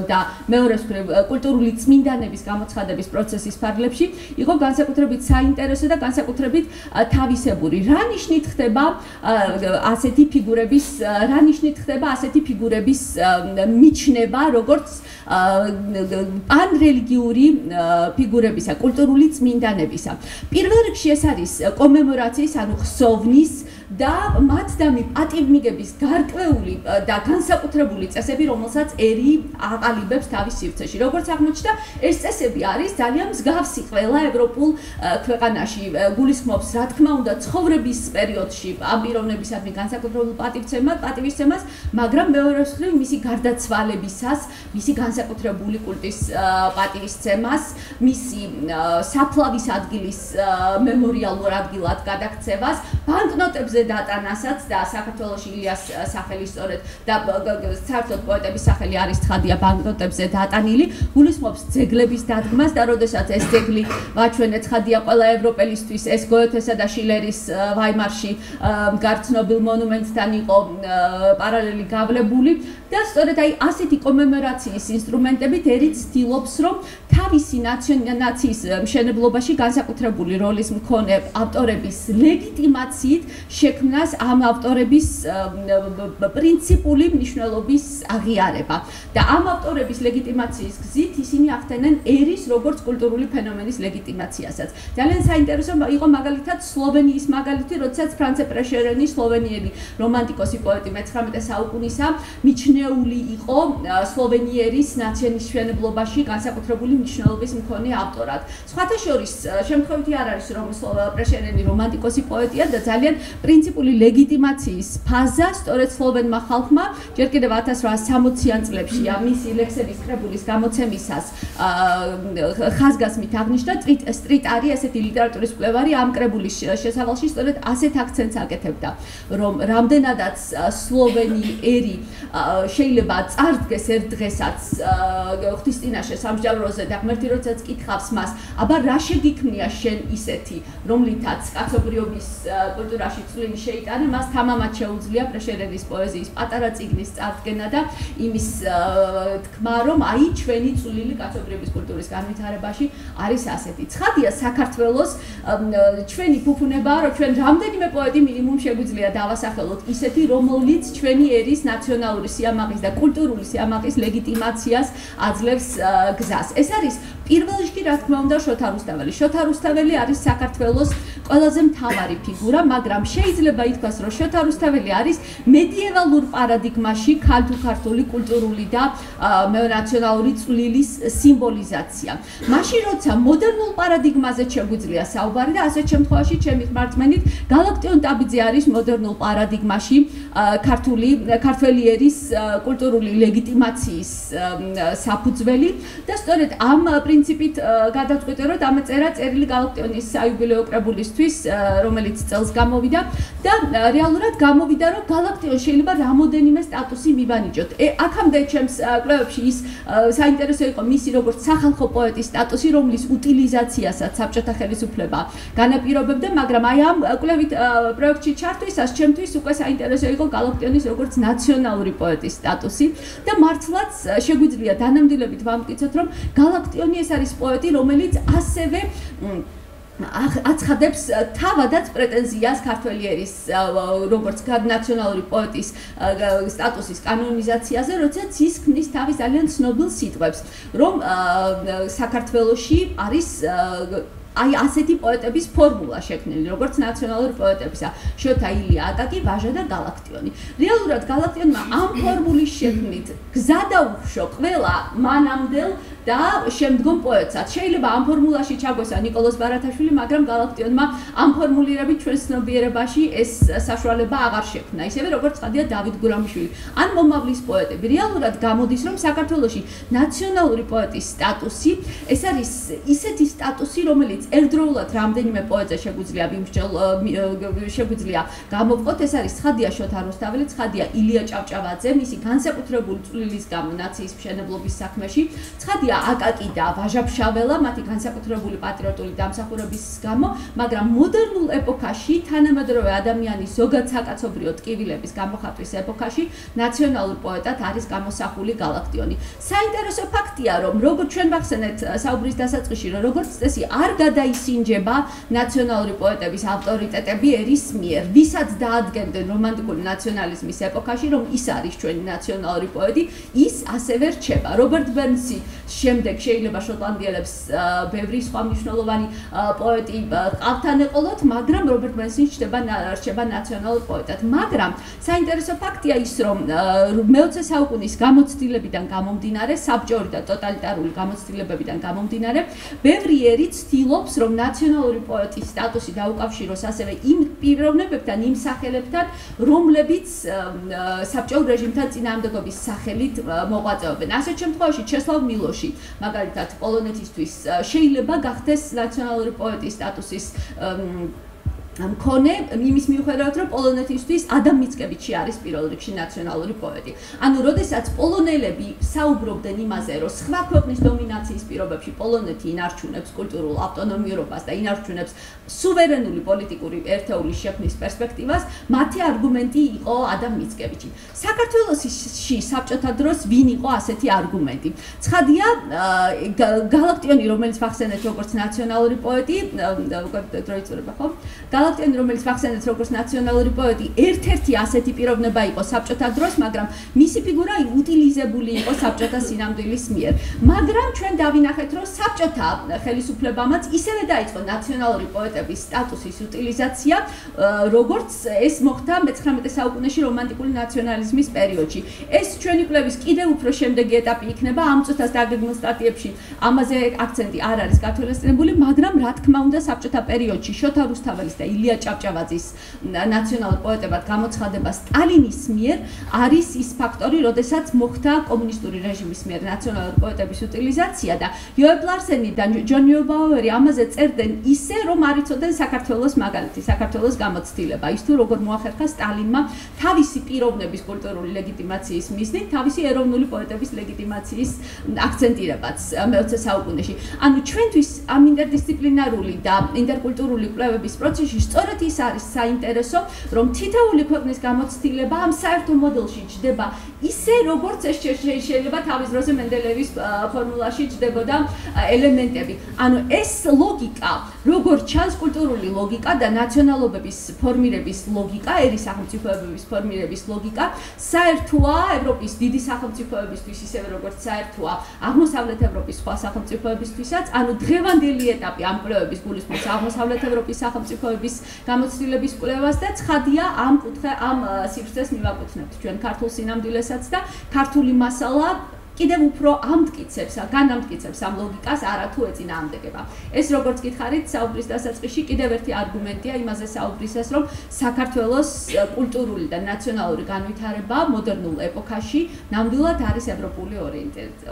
და მეორე მხრივ კულტურული წმინდანების გამოცხადების პროცესის ფარგლებში იყო განსაკუთრებით საინტერესო და განსაკუთრებით თავისებური. რა ნიშნით ხდება ასეთი ფიგურების რა ნიშნით ხდება ასეთი ფიგურების მიჩნება როგორც პანრელიგიური ფიგურებისა, კულტურული წმინდანებისა. პირველ რიგში ეს არის კომემორაციის, ანუ ხსოვნის და მათდამი პატივმიგების გარკვეული და განსაკუთრებული წესები, რომელსაც ერი აყალიბებს თავის სივრცეში. როგორც აღმოჩნდა, ეს წესები არის ძალიან მსგავსი ყველა ევროპულ ქვეყანაში. გულისხმობს, რა თქმა უნდა, ცხოვრების პერიოდში ამ პიროვნებისადმი განსაკუთრებულ პატივისცემას, მაგრამ მეორე მხრივ მისი გარდაცვალებისას, მისი განსაკუთრებული კულტის პატივისცემას, მისი საფლავის ადგილის მემორიალურ ადგილად გადაქცევას, ბანკნოტებზე დატანასაც და საქართველოში ილიას სახელი სწორედ და საერთოდ პოეტების სახელი არის ცხადია ბანკნოტებზე დატანილი, გულისხმობს ძეგლების დადგმას და როდესაც ეს ძეგლი ვაჩვენეთ ცხადია ყველა ევროპელისთვის ეს გოეთესა და შილერის ვაიმარში გარცნობილ მონუმენტთან იყო პარალელი გავლებული და სწორედ აი ასეთი კომემორაციის ინსტრუმენტებით ერი ცდილობს რომ თავისი ნაციის მშენებლობაში განსაკუთრებული როლის მქონე ავტორების ლეგიტიმაციით შექმნას ამ ავტორების პრინციპული მნიშვნელობის აღიარება და ამ ავტორების ლეგიტიმაციის გზით ისინი ახდენენ ერის როგორც კულტურული ფენომენის ლეგიტიმაციასაც. ძალიან საინტერესო იყო მაგალითად სლოვენიის მაგალითი, როდესაც ფრანცე პრეშერენი, სლოვენიელი რომანტიკოსი პოეტი მე-19 საუკუნისა მიჩნეული იყო სლოვენიერის ნაციონის მშენებლობაში განსაკუთრებული მნიშვნელობის მქონე ავტორად. სხვათა შორის შემთხვევითი არ არის რომ პრეშერენი რომანტიკოსი პოეტია და ძალიან პრინციპული ლეგიტიმაციის ფაზა სწორედ სლოვენმა ხალხმა ჯერ კიდევ 1860-იან წლებში მისი ლექსების კრებულის გამოცემისას ხაზგასმით აღნიშნა სტრიტ არის ესეთი ლიტერატურის მკვლევარი ამ კრებულის შესავალში სწორედ ასეთ აქცენტს აკეთებდა რომ რამდენადაც სლოვენი ერი შეიძლება წარდგეს ერთ დღესაც ღვთისწინაშე სამსჯავროზე და ღმერთი როდესაც კითხავს მას აბა რა შეგიქმნია შენ ისეთი რომლითაც კაცობრიობის კულტურაში წვლილი შეიტანა მას თამამად შეუძლია პრეშერენის პოეზიის პატარა წიგნის წარდგენა და იმის თქმა რომ აი ჩვენი წვლილი კაცობრიობის კულტურის განვითარებაში არის ასეთი. ცხადია საქართველოს ჩვენი ფუფუნებაა რომ ჩვენ რამდენიმე პოეტი მინიმუმ შეგვიძლია დავასახელოთ ისეთი რომელიც ჩვენი ერის ნაციონალური სიამაყის და კულტურული სიამაყის ლეგიტიმაციას აძლევს გზას. ეს არის პირველ რიგში რა თქმა უნდა შოთა რუსთაველი. შოთა რუსთაველი არის საქართველოს ყველაზე მთავარი ფიგურა, მაგრამ შეიძლება ითქვას, რომ შოთა რუსთაველი არის მედიევალურ პარადიგმაში ქართული კულტურული და ნაციონალური წვლილის სიმბოლიზაცია. მაშინ როცა მოდერნულ პარადიგმაზე შეგვიძლია საუბარი და ასეთ შემთხვევაში ჩემი ხმარწმენით გალაქტიონ ტაბიძე არის მოდერნულ პარადიგმაში ქართველი ერის კულტურული ლეგიტიმაციის საფუძველი და სწორედ ამ პრინციპით გადავწყვიტე რომ დამეწერა წერილი გალაქტიონის საიუბილეო კრებულისთვის რომელიც წელს გამოვიდა და რეალურად გამოვიდა რომ გალაქტიონ შეიძლება რამოდენიმე სტატუსი მივანიჭოთ. აქამდე ჩემს კვლევებში ის საინტერესო იყო მისი როგორც სახალხო პოეტის სტატუსი რომლის უტილიზაციასაც საბჭოთა ხელისუფლება განაპირობებდა, მაგრამ აი ამ კვლევით პროექტში ჩართვისას ჩემთვის უკვე საინტერესო იყო გალაქტიონის როგორც ნაციონალური პოეტის სტატუსი და მართლაც შეგვიძლია დანამდვილებით ვამტკიცოთ რომ გალაქტიონი ეს არის პოეტი რომელიც ასევე აცხადებს თავადაც პრეტენზიას ქართველი ერის როგორც ნაციონალური პოეტის სტატუსის კანონიზაციაზე, როდესაც ის ქმნის თავის ძალიან ცნობილ სიტყვებს, რომ საქართველოში არის აი ასეთი პოეტების ფორმულა შექმნილი, როგორც ნაციონალური პოეტებისა, შოთა, ილია, აკაკი, ვაჟა და გალაქტიონი. რეალურად გალაქტიონმა ამ ფორმულის შექმნით გზა დაუხშო ყველა მანამდელ და შემდგომ პოეტსაც. შეიძლება ამ ფორმულაში ჩაგვესვა ნიკოლოზ ბარათაშვილი, მაგრამ გალაქტიონმა ამ ფორმულირებით ჩვენს ცნობიერებაში ეს საშუალება აღარ შექმნა. ისევე როგორც ცხადია დავით გურამიშვილი. ან მომავლის პოეტები. რეალურად გამოდის, რომ საქართველოში ნაციონალური პოეტის სტატუსი ეს არის ისეთი სტატუსი, რომელიც ერთდროულად რამდენიმე პოეტზე შეგვიძლია გამოვყოთ. ეს არის ცხადია შოთა რუსთაველი, ცხადია ილია ჭავჭავაძე, მისი განსაკუთრებული წვლილის გამო ნაციის მშენებლობის საქმეში, ცხადია აკაკი და ვაჟა-ფშაველა, მათი განსაკუთრებული პატრიოტული დამსახურების გამო, მაგრამ მოდერნულ ეპოქაში, თანამედროვე ადამიანის ზოგად საკაცობრიო ტკივილების გამოხატვის ეპოქაში, ნაციონალურ პოეტად არის გამოსახული გალაქტიონი. საინტერესო ფაქტია, რომ როგორც ჩვენ ვახსენეთ საუბრის დასაწყისში, რომ როგორც წესი არ გადაისინჯება ნაციონალური პოეტების ავტორიტეტები ერის მიერ, ვისაც დაადგენდნენ რომანტიკული ნაციონალიზმის ეპოქაში, რომ ის არის ჩვენი ნაციონალური პოეტი, ის ასევე რჩება. რობერტ ბერნსი შემდეგ შეიძლება შოტლანდიელებს ბევრი სხვა მნიშვნელოვანი პოეტი ყავთან ეყოლოთ, მაგრამ რობერტ ბერნსი რჩება ნაციონალურ პოეტად. მაგრამ საინტერესო ფაქტია ის, რომ მე-20 საუკუნის გამოცდილებიდან გამომდინარე, საბჭოური და ტოტალიტარული გამოცდილებებიდან გამომდინარე, ბევრი ერი ცდილობს, რომ ნაციონალური პოეტის სტატუსი დაუკავშიროს ასევე იმ პიროვნებებთან, იმ სახელებთან, რომლებიც საბჭოურ რეჟიმთან წინააღმდეგობის სახელით მოღვაწეობენ. ასეთ შემთხვევაში ჩესლავ მილოში, მაგალითად, პოლონეთისთვის შეიძლება გახდეს ნაციონალური პოეტის სტატუსის მქონე იმის მიუხედავად, რომ პოლონეთისთვის ადამ მიცკევიჩი არის პირველ რიგში ნაციონალური პოეტი. ანუ, როდესაც პოლონელები საუბრობდნენ იმაზე, რომ სხვა ქვეყნის დომინაციის პირობებში პოლონეთი ინარჩუნებს კულტურულ ავტონომიურობას და ინარჩუნებს სუვერენული პოლიტიკური ერთეულის შექმნის პერსპექტივას, მათი არგუმენტი იყო ადამ მიცკევიჩი. საქართველოში საბჭოთა დროს ვინ იყო ასეთი არგუმენტი? ცხადია, გალაქტიონი, რომელიც ვახსენეთ როგორც ნაციონალური პოეტი, დროიწურება ხო? გალაქტიონი, რომელიც ვახსენეთ როგორც ნაციონალური პოეტი, ერთ-ერთი ასეთი პიროვნება იყო საბჭოთა დროს, მაგრამ მისი ფიგურა უტილიზებული იყო საბჭოთა სინამდვილის მიერ. მაგრამ ჩვენ დავინახეთ, რომ საბჭოთა ხელისუფლებამაც ისევე დაიწყო ნაციონალური პოეტების სტატუსის უტილიზაცია, როგორც ეს მოხდა მე-19 საუკუნეში რომანტიკული ნაციონალიზმის პერიოდში. ეს ჩვენი კვლევის კიდევ უფრო შემდეგი ეტაპი იქნება, ამ წუთას დაგეგმილ სტატიებში ამაზე აქცენტი არ არის გათვალისწინებული, მაგრამ რა თქმა უნდა საბჭოთა პერიოდში შოთა რუსთაველის და ილია ჭავჭავაძის ნაციონალურ პოეტებად გამოცხადება სტალინის მიერ არის ის ფაქტორი, როდესაც მოხდა კომუნისტური რეჟიმის მიერ ნაციონალური პოეტების უტილიზაცია და იოებ ლარსენი და ჯონ ნიუბაუერი ამაზე წერდნენ ისე, რომ არ იცოდნენ საქართველოს მაგალითი, საქართველოს გამოცდილება. ის თუ როგორ მოახერხა სტალინმა თავისი პიროვნების კულტურული ლეგიტიმაციის მიზნით, თავისი ეროვნული პოეტების ლეგიტიმაციის აქცენტირებაც მე-20 საუკუნეში. ანუ ჩვენთვის ამ ინტერდისციპლინარული და ინტერკულტურული კვლევების პროცესში სწორედ ის არის საინტერესო, რომ თითოეული ქვეყნის გამოცდილება ამ საერთო მოდელში ჯდება ისე, როგორც ეს შეიძლება თავის დროზე მენდელეევის ფორმულაში ჯდებოდა ელემენტები. ანუ ეს ლოგიკა, როგორც ჩანს კულტურული ლოგიკა და ნაციონალობების ფორმირების ლოგიკა, ერი სახელმწიფოებების ფორმირების ლოგიკა, საერთოა ევროპის დიდი სახელმწიფოებისთვის, ისევე როგორც საერთოა აღმოსავლეთ ევროპის სხვა სახელმწიფოებისთვისაც. ანუ დღევანდელი ეტაპი ამ კვლევების გულისხმობს აღმოსავლეთ ევროპის სახელმწიფოების გამოცდილების კვლევას და ცხადია ამ სივრცეს მივაკუთვნებთ ჩვენ ქართულ სინამდვილესაც და ქართული მასალა კიდევ უფრო ამტკიცებს, განამტკიცებს ამ ლოგიკას, არათუ ეწინააღმდეგება. ეს როგორც გითხარით, საუბრის დასაწყისში კიდევ ერთი არგუმენტია იმაზე საუბრისას, რომ საქართველოს კულტურული და ნაციონალური განვითარება მოდერნულ ეპოქაში ნამდვილად არის ევროპული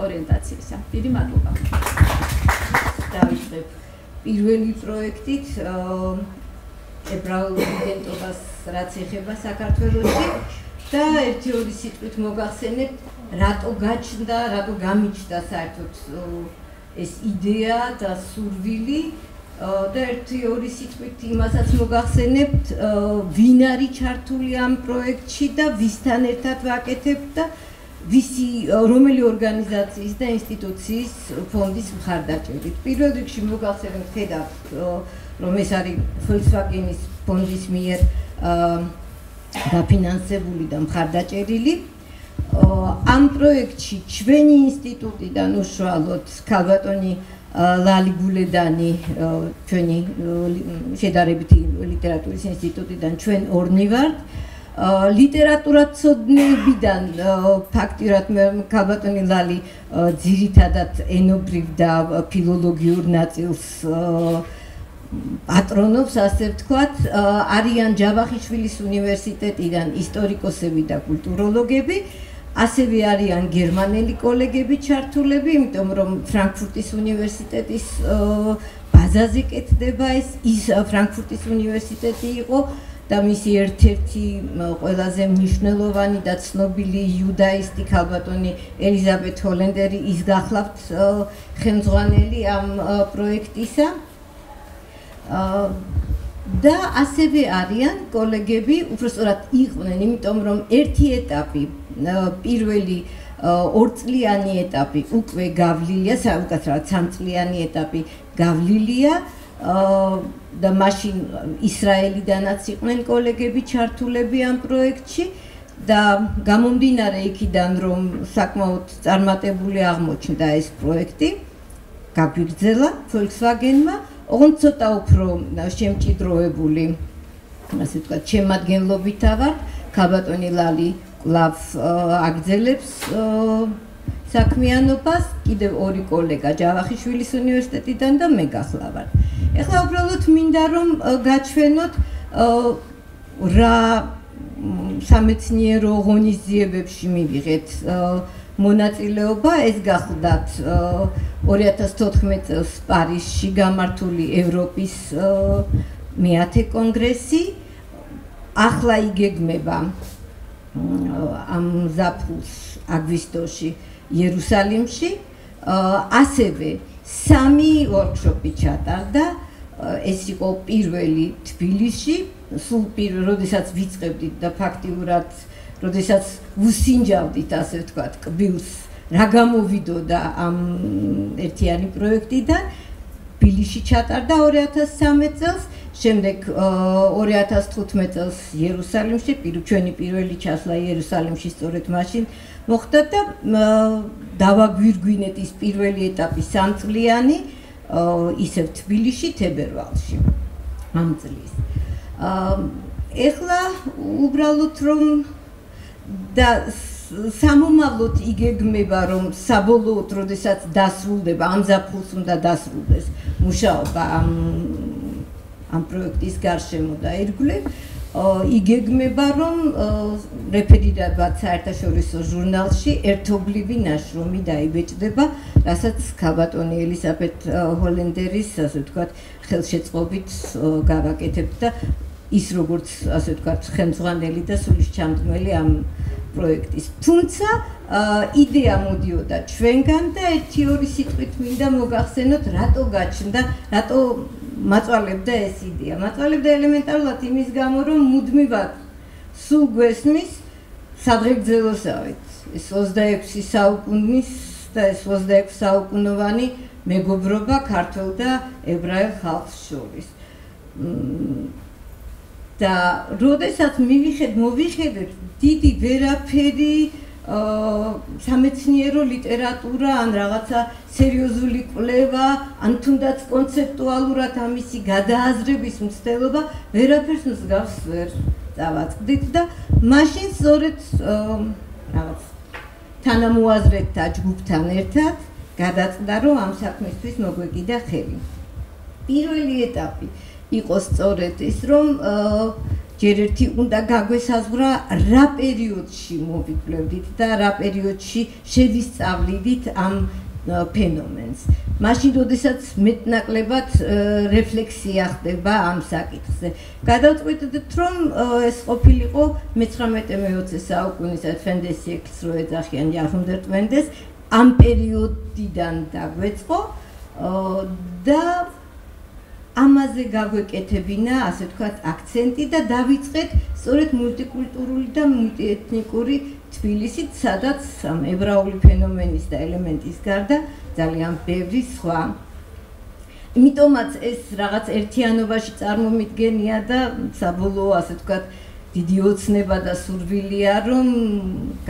ორიენტაციისა. დიდი მადლობა. დავიწყებ პირველი პროექტით ებრაულ იდენტობას რაც ეხება საქართველოში და ერთი-ორი სიტყვით მოგახსენებთ, რატო გაჩნდა, რატო გამიჩნდა საერთოდ ეს იდეა და სურვილი და ერთი-ორი სიტყვით იმასაც მოგახსენებთ, ვინ არის ჩართული ამ პროექტში და ვისთან ერთად ვაკეთებთ და ვისი რომელი ორგანიზაციის და ინსტიტუციის ფონდის მხარდაჭერით. პირველ რიგში მოგახსენებთ, ხედავთ, რომ ეს არის Volkswagen-ის ფონდის მიერ დაფინანსებული და მხარდაჭერილი. ამ პროექტში ჩვენი ინსტიტუტიდან უშუალოდ ქალბატონი ლალი გულედანი, ჩვენი შედარებითი ლიტერატურის ინსტიტუტიდან ჩვენ ორნი ვართ. ლიტერატურაცოდნეებიდან ფაქტიურად ქალბატონი ლალი ძირითადად ენობრივ და ფილოლოგიურ ნაწილს პატრონობს, ასე ვთქვათ, არიან ჯავახიშვილის უნივერსიტეტიდან ისტორიკოსები და კულტუროლოგები, ასევე არიან გერმანელი კოლეგები ჩართულები, იმიტომ რომ ფრანკფურტის უნივერსიტეტის ბაზაზე კეთდება ის ფრანკფურტის უნივერსიტეტი იყო და მისი ერთ-ერთი ყველაზე მნიშვნელოვანი და ცნობილი იუდაისტი ქალბატონი ელიზაბეთ ჰოლენდერი ის გახლავთ ხელმძღვანელი ამ პროექტისა. და ასევე არიან კოლეგები, უბრალოდ იყვნენ, იმიტომ რომ ერთი ეტაპი, პირველი ორწლიანი ეტაპი უკვე გავლილია, უკაცრავად 3 წლიანი ეტაპი გავლილია და მაშინ ისრაელიდანაც იყვნენ კოლეგები ჩართულები ამ პროექტში და გამომდინარე იქიდან რომ საკმაოდ წარმატებული აღმოჩნდა ეს პროექტი გაგვიგრძელა Volkswagen-მა ოღონდ ცოტა უფრო შემჭიდროებული ასე ვთქვათ შემადგენლობითა ვარ ქალბატონი ლალი კვლავ აგრძელებს საქმიანობას კიდევ ორი კოლეგა ჯავახიშვილის უნივერსიტეტიდან და მე გახლავარ ეხლა უბრალოდ მინდა რომ გაჩვენოთ რა სამეცნიერო ღონისძიებებში მივიღეთ მონაწილეობა ეს გახლდათ 2014 წელს პარიზში გამართული ევროპის მე-10 კონგრესი ახლა იგეგმება ამ ზაფხულს აგვისტოში იერუსალიმში ასევე 3 ვორქშოპი ჩატარდა ეს იყო პირველი თბილისში სულ პირველ როდესაც ვიწყებდით და ფაქტიურად როდესაც ვუსინჯავდით ასე ვთქვათ კბილს რა გამოვიდოდა ამ ერთიანი პროექტიდან თბილისში ჩატარდა 2013 წელს შემდეგ 2015 წელს იერუსალიმში ჩვენი პირველი ჩასვლა იერუსალიმში სწორედ მაშინ მოხდა და დავაგვირგვინეთ ის პირველი ეტაპი 3 წლიანი ისევ თბილისში თებერვალში ამ წლის ეხლა უბრალოდ რომ და სამომავლოდ იგეგმება რომ საბოლოოდ როდესაც დასრულდება ამ ზაფხულს უნდა დასრულდეს მუშაობა ამ პროექტის გარშემო და ირგვლივ იგეგმება რომ რეფერირება საერთაშორისო ჟურნალში ერთობლივი ნაშრომი დაიბეჭდება რასაც ქალბატონი ელისაბედ ჰოლენდერის ასე ვთქვათ ხელშეწყობით გავაკეთებთ და ის როგორც ასე ვთქვათ ხელმძღვანელი და სულისჩამდგმელი ამ პროექტის თუმცა იდეა მოდიოდა ჩვენგან და 1-2 სიტყვით მინდა მოგახსენოთ რატო გაჩნდა რატო მაწვალებდა ეს იდეა მაწვალებდა ელემენტარულად იმის გამო რომ მუდმივად სულ გვესმის სადღეგრძელოსავით ეს 26 საუკუნის და ეს 26 საუკუნოვანი მეგობრობა ქართველ და ებრაელ ხალხს შორის და როდესაც მოვიხედეთ დიდი ვერაფერი სამეცნიერო ლიტერატურა ან რაღაცა სერიოზული კვლევა ან თუნდაც კონცეპტუალურად ამისი გადააზრების მცდელობა ვერაფერს მსგავს ვერ დავაწყდით და მაშინ სწორედ რაღაც თანამოაზრეთა ჯგუფთან ერთად გადაწყდა რომ ამ საქმისთვის მოგვეკიდა ხელი პირველი ეტაპი იყო სწორედ ის რომ ჯერ ერთი უნდა გაგვესაზღვრა რა პერიოდში მოვიკვლევდით და რა პერიოდში შევისწავლიდით ამ ფენომენს. მაშინ როდესაც მეტნაკლებად რეფლექსია ხდება ამ საკითხზე. გადავწყვიტეთ რომ ეს ყოფილიყო მე-19-20 საუკუნის ათვენდეს ექს რო ეძახიან Jahrhundert Wendes ამ პერიოდიდან დაგვეწყო და ამაზე გაგვეკეთებინა, ასე ვთქვათ, აქცენტი და დავიწყეთ სწორედ მულტიკულტურული და მულტიეთნიკური თბილისით, სადაც ამ ებრაული ფენომენის და ელემენტის გარდა ძალიან ბევრი სხვა. იმიტომაც ეს რაღაც ერთიანობაში წარმომიდგენია და საბოლოო, ასე ვთქვათ, დიდი ოცნება და სურვილია, რომ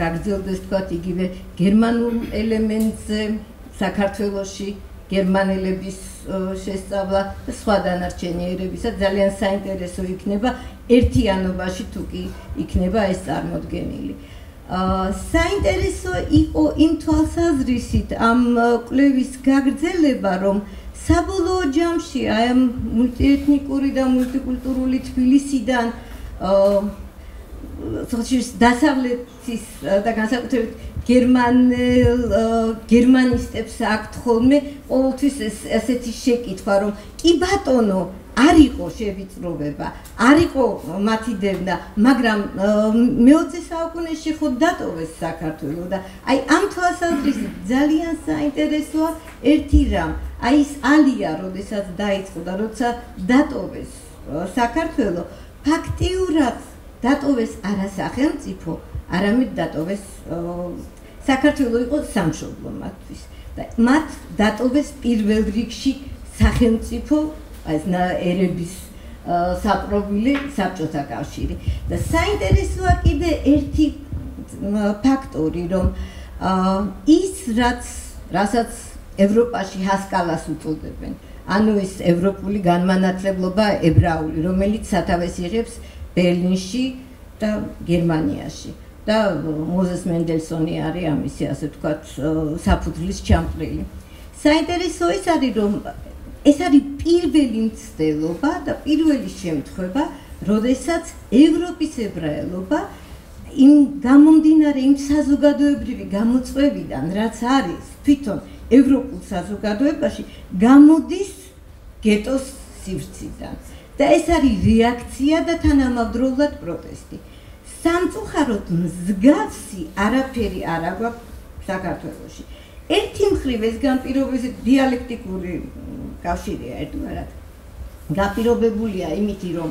გაგრძელდეს, ვთქვათ, იგივე გერმანულ ელემენტზე საქართველოში გერმანელების შესწავლა და სხვა დანარჩენიერებისა ძალიან საინტერესო იქნება ერთიანობაში თუ კი იქნება ეს წარმოდგენილი. საინტერესო იყო იმ თვალსაზრისით ამ კვლევის გაგრძელება, რომ საბოლოო ჯამში აი ამ მულტიეთნიკური და მულტიკულტურული თბილისიდან დასავლეთის და განსაკუთრებით გერმანისტებს აქვთ ხოლმე ყოველთვის ესეთი შეკითხვა, რომ კი ბატონო, არ იყო შევიწროვება, არ იყო მათი დევნა, მაგრამ მე-20 საუკუნეში ხო დატოვეს საქართველო და აი ამ თვალსაზრისით ძალიან საინტერესოა ერთი რამ, აი ეს ალია, როდესაც დაიწყო და როცა დატოვეს საქართველო, ფაქტიურად დატოვეს არა სახელმწიფო, არამედ დატოვეს საქართველო იყო სამშობლო მათთვის და მათ დატოვეს პირველ რიგში სახელმწიფო ეს ერების საპრობილი საბჭოთა კავშირი და საინტერესოა კიდე ერთი ფაქტორი რომ ის რასაც ევროპაში ჰასკალას უწოდებენ ანუ ეს ევროპული განმანათლებლობა ებრაული რომელიც სათავეს იღებს ბერლინში და გერმანიაში და მოზეს მენდელსონი არის ამისი ასე ვთქვათ საფუძვლის ჩამწრილი საინტერესო ის არის რომ ეს არის პირველი მცდელობა და პირველი შემთხვევა როდესაც ევროპის ებრაელობა იმ გამომდინარე იმ საზოგადოებრივი გამოწვევიდან რაც არის თვითონ ევროპულ საზოგადოებაში გამოდის გეტოს სივრციდან და ეს არის რეაქცია და თანამავდროულად პროტესტი სამწუხაროდ მსგავსი არაფერი არ აქვს საქართველოში ერთი მხრივ ეს განპირობების დიალექტიკური კავშირია ერთმანეთთან გაპირობებულია იმით რომ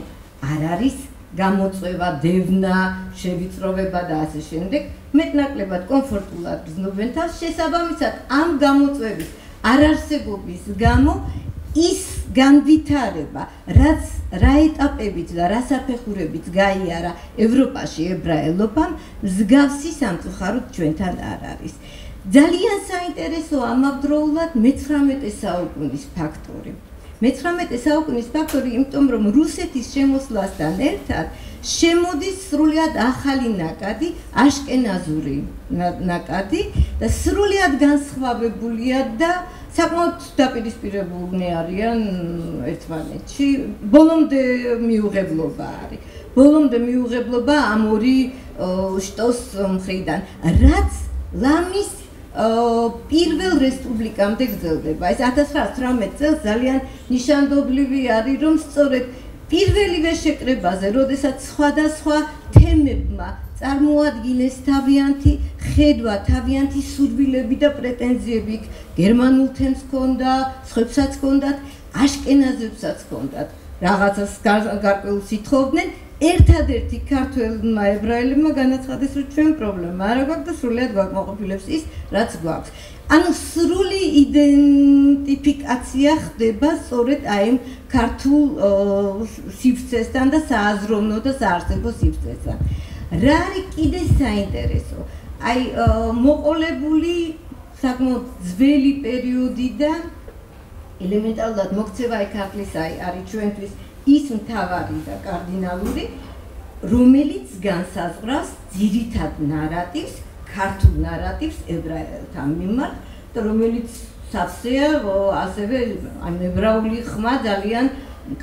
არ არის გამოწვევა დევნა შევიწროვება და ასე შემდეგ მეტნაკლებად კომფორტულად გრძნობენ თავს შესაბამისად ამ გამოწვევის არარსებობის გამო ის განვითარება რაც რა ეტაპებით და რა საფეხურებით გაიარა ევროპაში ებრაელობამ მსგავსი სამწუხაროდ ჩვენთან არ არის ძალიან საინტერესოა ამავდროულად მე-19 საუკუნის ფაქტორი მე-19 საუკუნის ფაქტორი იმიტომ რომ რუსეთის შემოსვლასთან ერთად შემოდის სრულიად ახალი ნაკადი აშკენაზური ნაკადი და სრულიად განსხვავებულია და საკმაოდ დაპირისპირებულნი არიან ერთმანეთში ბოლომდე მიუღებლობა არის ბოლომდე მიუღებლობა ამ ორი შტოს მხრიდან რაც ლამის პირველ რესპუბლიკამდე გრძელდება. ეს 1918 წელს ძალიან ნიშანდობლივი არის, რომ სწორედ პირველივე შეკრებაზე, როდესაც სხვადასხვა თემებმა წარმოადგინეს თავიანთი ხედვა, თავიანთი სურვილები და პრეტენზიები, გერმანულ თემს ჰქონდა, სხვებსაც ჰქონდათ, აშკენაზებსაც ჰქონდათ. რაღაცას გარკვეულს ითხოვდნენ ერთადერთი ქართველმა ებრაელებმა განაცხადეს, რომ ჩვენ პრობლემა არ აქვს და სრულიად გვაკმაყოფილებს ის, რაც გვაქვს. ანუ სრული იდენტიფიკაცია ხდება სწორედ აი ამ ქართულ სივრცესთან და სააზროვნო და საარსებო სივრცესთან. რა არის კიდე საინტერესო? აი მოყოლებული საკმაოდ ძველი პერიოდიდან ელემენტარულად მოქცევა ქართლის არის ჩვენთვის ის მთავარი და კარდინალური, რომელიც განსაზღვრავს ძირითად ნარატივს, ქართულ ნარატივს ებრაელთა მიმართ და რომელიც სავსეა ასევე ამ ებრაული ხმა ძალიან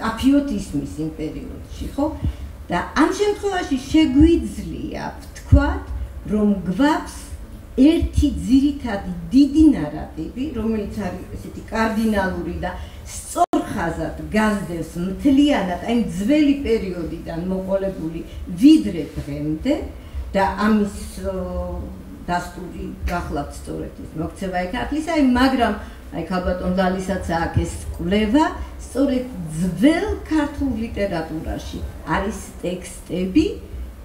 კაფიოთ ისმის იმ პერიოდში, ხო? და ამ შემთხვევაში შეგვიძლია ვთქვათ, რომ გვაქვს ერთი ძირითადი დიდი ნარატივი, რომელიც არის ესეთი კარდინალური და სწორხაზად გაზრდებს მთლიანად აი ძველი პერიოდიდან მოყოლებული ვიდრე დღემდე და ამის დასტური გახლავთ სწორედ ის მოქცევა ქართლისა, მაგრამ აი ქალბატონ ლალისაც აქვს ეს კვლევა სწორედ ძველ ქართულ ლიტერატურაში არის ტექსტები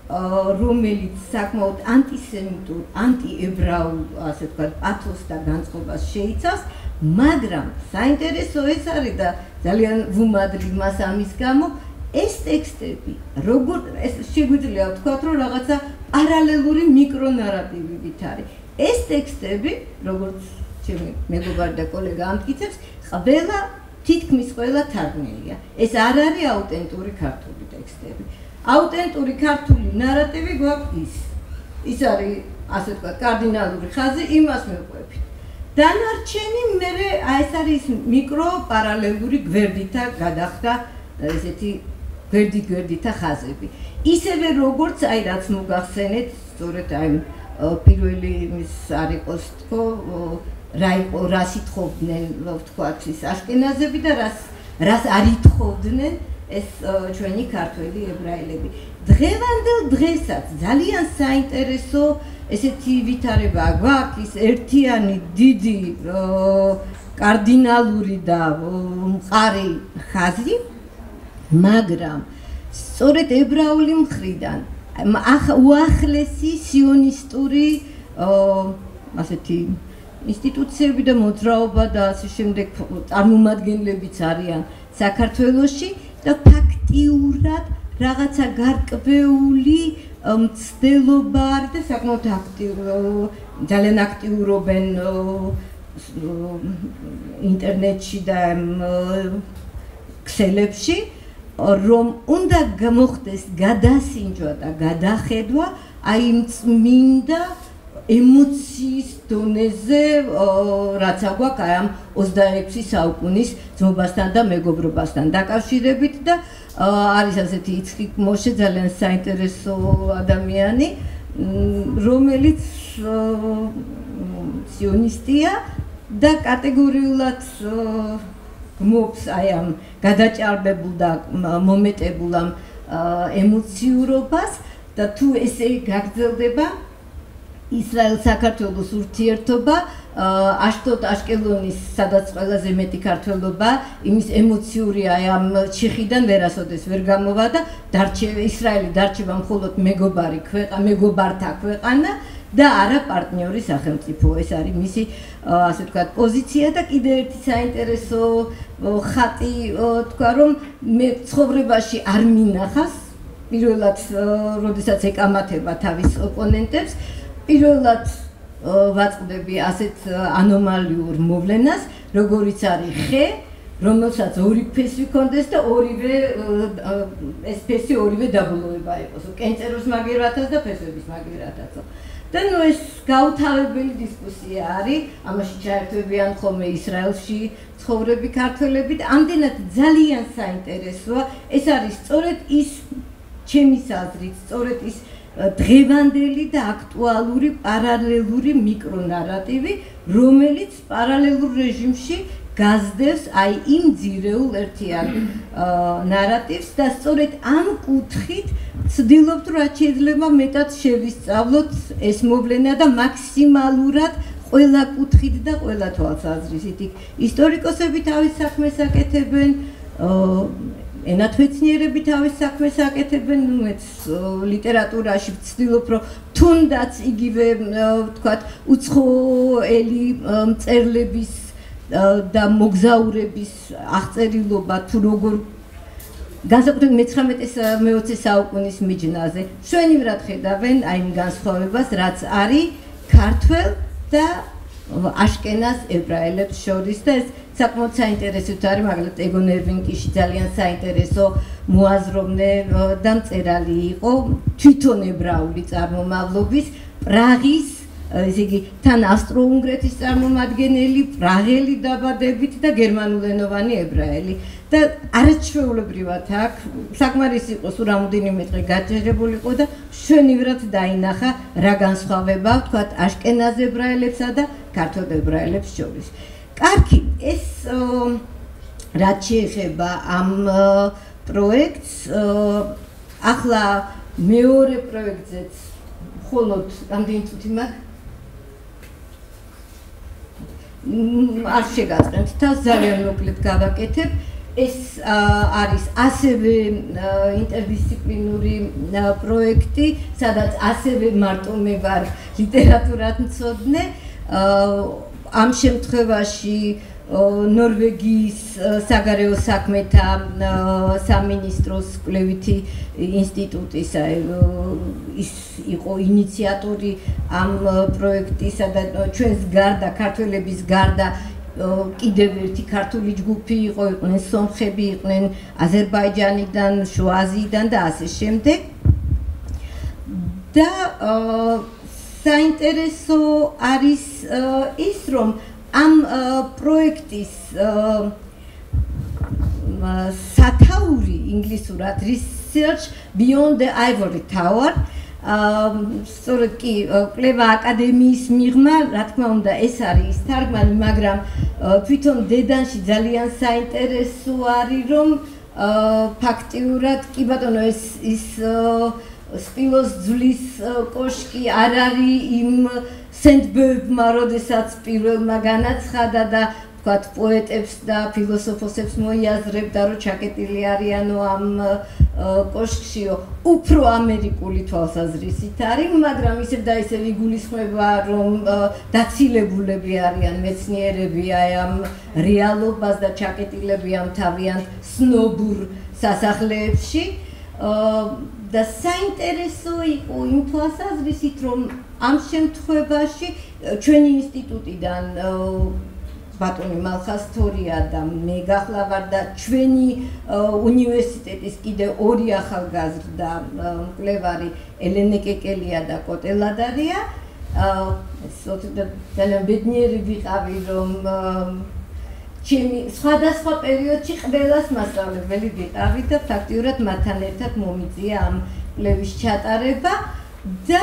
რომელიც საკმაოდ ანტისემიტურ, ანტიებრაულ, ასე ვთქვათ, პათოს და განწყობას შეიცავს, მაგრამ საინტერესო ეს არის და ძალიან ვუმადრებ მას ამის გამო, ეს ტექსტები, როგორ ეს შეგვიძლია ვთქვათ, რომ რაღაცა პარალელური მიკრონარატივებით არის. ეს ტექსტები, როგორც ჩემი მეგობარი და კოლეგა ამტკიცებს, ყველა თითქმის ყველა თარგმნილია. ეს არ არის აუთენტური ქართული ტექსტები. აუთენტური ქართული ნარატივი გვაქვს ის არის ასე ვთქვათ კარდინალური ხაზი იმას მივყვებით დანარჩენი მე ეს არის მიკრო პარალელური გვერდითა გადახდა ესეთი გვერდითა ხაზები ისევე როგორც აი რაც მოგახსენეთ სწორედ აი პირველი ის არ იყოს თქო რას ითხოვდნენ ვთქვათ ის აშკენაზები და რას არ ითხოვდნენ ეს ჩვენი ქართველი ებრაელები. დღევანდელ დღესაც ძალიან საინტერესო ესეთი ვითარება გვაქვს ერთიანი დიდი კარდინალური და მყარი ხაზი, მაგრამ სწორედ ებრაული მხრიდან უახლესი სიონისტური ასეთი ინსტიტუციები და მოძრაობა და ასე შემდეგ წარმომადგენლებიც არიან საქართველოში და ფაქტიურად რაღაცა გარკვეული მცდელობა არის და საკმაოდ ძალიან აქტიურობენ ინტერნეტში და ქსელებში რომ უნდა მოხდეს გადასინჯვა და გადახედვა აი წმინდა ემოციის დონეზე რაც აგვაქვს ამ 26 საუკუნის ძმობასთან და მეგობრობასთან დაკავშირებით და არის ასეთი იცხი მოშე ძალიან საინტერესო ადამიანი რომელიც სიონისტია და კატეგორიულად გმობს აი ამ გადაჭარბებულ და მომეტებულ ამ ემოციურობას და თუ ესე გაგრძელდება ისრაელ-საქართველოს ურთიერთობა აშკელონის სადაც ყველაზე მეტი ქართველობა იმის ემოციური აი ამ ჩიხიდან ვერასოდეს ვერ გამოვა და ისრაელი დარჩება მხოლოდ მეგობარი ქვეყანა მეგობართა ქვეყანა და არა პარტნიორი სახელმწიფო ეს არის მისი ასე ვთქვათ პოზიცია და კიდე ერთი საინტერესო ხატი თქვა რომ მე ცხოვრებაში არ მინახავს პირველად როდესაც ეკამათება თავის ოპონენტებს პირველად ვაწყდები ასეთ ანომალიურ მოვლენას როგორიც არის ხე რომელსაც ორი ფესი ჰქონდეს და ორივე ეს ფესი ორივე დაბოლოება იყოს კენწეროს მაგერათაც და ფესების მაგერათაც და ნუ ეს გაუთავებელი დისკუსია არის ამაში ჩაერთვებიან ხოლმე ისრაელში ცხოვრები ქართველები და ამდენად ძალიან საინტერესოა ეს არის სწორედ ის ჩემი აზრით სწორედ ის დღევანდელი და აქტუალური პარალელური მიკრონარატივი რომელიც პარალელურ რეჟიმში გაზდევს აი იმ ძირეულ ერთიან ნარატივს და სწორედ ამ კუთხით ვცდილობთ რომ რაც შეიძლება მეტად შევისწავლოთ ეს მოვლენა და მაქსიმალურად ყველა კუთხით და ყველა თვალსაზრისით ისტორიკოსები თავის საქმეს აკეთებენ ენათმეცნიერები თავის საქმეს აკეთებენ, ნუ მეც ლიტერატურაში ვცდილობ რომ თუნდაც იგივე ვთქვათ უცხოელი მწერლების და მოგზაურების აღწერილობა თუ როგორ განსაკუთრებით მე-19 საუკუნის მიჯნაზე შვენივრად ხედავენ აი იმ განსხვავებას რაც არის ქართველ და აშკენაზ ებრაელებს შორის და ეს საკმაოდ საინტერესო არის მაგალითად ეგონ ერვინკიში ძალიან საინტერესო მოაზროვნე და მწერალი იყო თვითონ ებრაული წარმომავლობის პრაღის ესე იგი თან ავსტრო-უნგრეთის წარმომადგენელი პრაღელი დაბადებით და გერმანულენოვანი ებრაელი და არაჩვეულებრივად აქ საკმარისი იყო სულ რამოდენიმე დღე გაჯერებულიყო და შვენივრად დაინახა რა განსხვავება ვთქვათ აშკენაზ ებრაელებსა და ქართველ ებრაელებს შორის კარგი ეს რაც შეეხება ამ პროექტს ახლა მეორე პროექტზეც მხოლოდ რამდენი წუთი მაქვს არ შეგაწყენთ თავს ძალიან მოკლედ გავაკეთებ ეს არის ასევე ინტერდისციპლინური პროექტი სადაც ასევე მარტო მე ვარ ლიტერატურათმცოდნე ამ შემთხვევაში ნორვეგიის საგარეო საქმეთა სამინისტროს კვლევითი ინსტიტუტის ის იყო ინიციატორი ამ პროექტისა და ჩვენს გარდა ქართველების გარდა კიდევ ერთი ქართული ჯგუფი იყო იყვნენ სომხები იყვნენ აზერბაიჯანიდან შუა აზიიდან და ასე შემდეგ და საინტერესო არის ის რომ ამ პროექტის სათაური ინგლისურად Research Beyond the Ivory Tower სწორედ კი კვლევა აკადემიის მიღმა რა თქმა უნდა ეს არის ის თარგმანი მაგრამ თვითონ დედანში ძალიან საინტერესო არის რომ ფაქტიურად კი ბატონო ის სპილოს ძვლის კოშკი არ არის იმ სენტბერგმა როდესაც პირველმა განაცხადა და ვთქვათ პოეტებს და ფილოსოფოსებს მოიაზრებდა რომ ჩაკეტილი არიანო ამ კოშკშიო უფრო ამერიკული თვალსაზრისით არის, მაგრამ ისევ და ისევ იგულისხმება, რომ დაცილებულები არიან მეცნიერები აი ამ რეალობას და ჩაკეტილებიან თავიანთ სნობურ სასახლეებში და საინტერესო იყო იმ თვალსაზრისით, რომ ამ შემთხვევაში ჩვენი ინსტიტუტიდან ბატონი მალხასთორია და მე გახლა ვარ და ჩვენი უნივერსიტეტის კიდე ორი ახალგაზრდა მკვლევარი ელენე კეკელია და კოტელადარია. ძალიან ბედნიერი ვიყავი, რომ ჩემი სხვადასხვა პერიოდში ყველას მასწავლებელი ვიყავი და ფაქტიურად მათთან ერთად მომიწია ამ კვლევის ჩატარება. და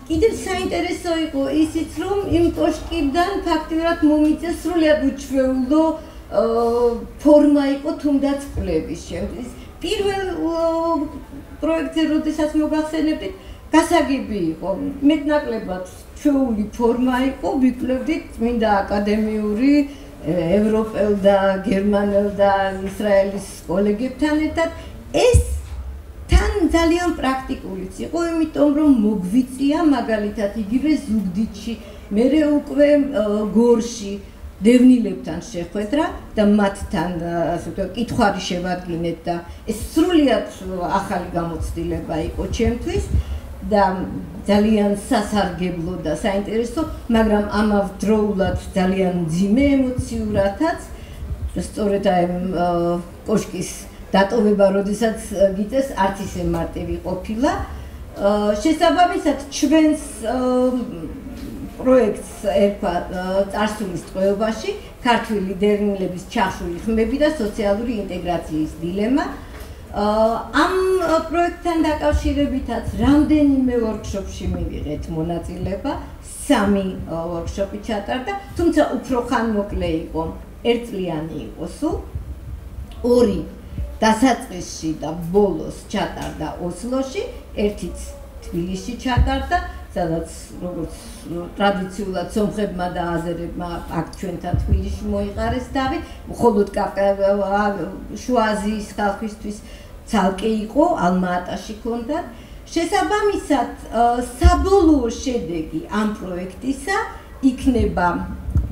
კიდევ საინტერესო იყო ისიც, რომ იმ კოშკიდან ფაქტიურად მომიწია სრულიად უჩვეულო ფორმა იყო თუნდაც კვლევის შემდგომ. პირველ პროექტზე, როდესაც მოგახსენებდით, გასაგები იყო, მეტნაკლებად ჩვეული ფორმა იყო, ვიკვლევდით წმინდა აკადემიური ევროპელ და გერმანელ და ისრაელის კოლეგებთან ერთად. ეს თან ძალიან პრაქტიკულიც იყო, იმიტომ რომ მოგვიწია მაგალითად იგივე ზუგდიდში, მერე უკვე გორში დევნილებთან შეხვედრა და მათთან ასე ვთქვათ, კითხვარი შევადგინეთ და ეს სრულიად ახალი გამოცდილება იყო ჩემთვის და ძალიან სასარგებლო და საინტერესო, მაგრამ ამავდროულად ძალიან მძიმე ემოციურადაც, სწორედ აი კოშკის დატოვება, როდესაც გიწევს, არც ისე მარტივი ყოფილა. შესაბამისად, ჩვენს პროექტს ერქვა წარსულის ტყვეობაში ქართული დევნილების ჩახშული ხმები და სოციალური ინტეგრაციის დილემა. ამ პროექტთან დაკავშირებითაც რამდენიმე ვორქშოპში მივიღეთ მონაწილეობა, 3 ვორქშოპი ჩატარდა, თუმცა უფრო ხანმოკლე იყო, 1 წლიანი იყო სულ, 2 დასაწყისში და ბოლოს ჩატარდა ოსლოში, 1-იც თბილისში ჩატარდა, სადაც როგორც ტრადიციულად სომხებმა და აზერებმა აქ ჩვენთან თბილისში მოიყარეს თავი, მხოლოდ შუა აზიის ხალხისთვის ცალკე იყო, ალმა-ატაში ჰქონდათ. შესაბამისად, საბოლოო შედეგი ამ პროექტისა იქნება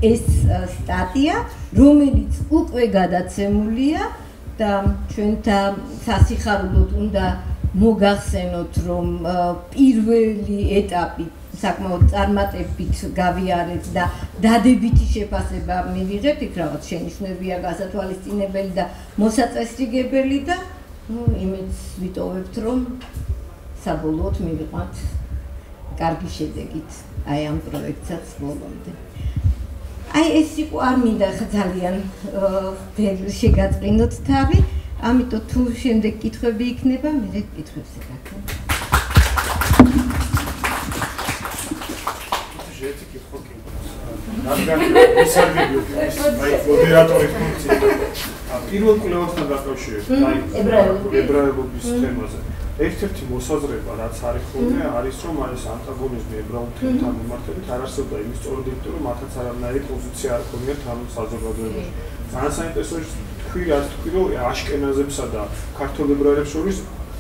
ეს სტატია, რომელიც უკვე გადაცემულია და ჩვენთან სასიხარულოდ უნდა მოგახსენოთ, რომ პირველი ეტაპი საკმაოდ წარმატებით გავიარეთ და დადებითი შეფასება მივიღეთ, იქ რაღაც შენიშვნებია გასათვალისწინებელი და მოსაწესრიგებელი და იმედს ვიტოვებთ, რომ საბოლოოდ მივიყვანთ კარგი შედეგით აი ამ პროექტსაც ბოლომდე. აი ეს იყო, არ მინდა ძალიან ვერ შეგაწყინოთ თავი, ამიტომ თუ შემდეგ კითხვები იქნება, მე კითხვებზე გაქნებ. ერთი კითხვა რადგან აი მოდერატორის ფუნქცია პირველ კვლევასთან დაკავშირებით აი ებრაელობის თემაზე ერთ-ერთი მოსაზრება რაც არის ხოლმე არის რომ ეს ანტაგონიზმი ებრაულ თემთან მიმართებით არ არსებობდა იმის სწორედ იმიტომ რომ მათაც არანაირი პოზიცია არ ჰქონიათ ამ საზოგადოებაში ძალიან საინტერესოა თქვი რაც თქვი რომ აშკენაზებსა და ქართულ ებრაელებს შორის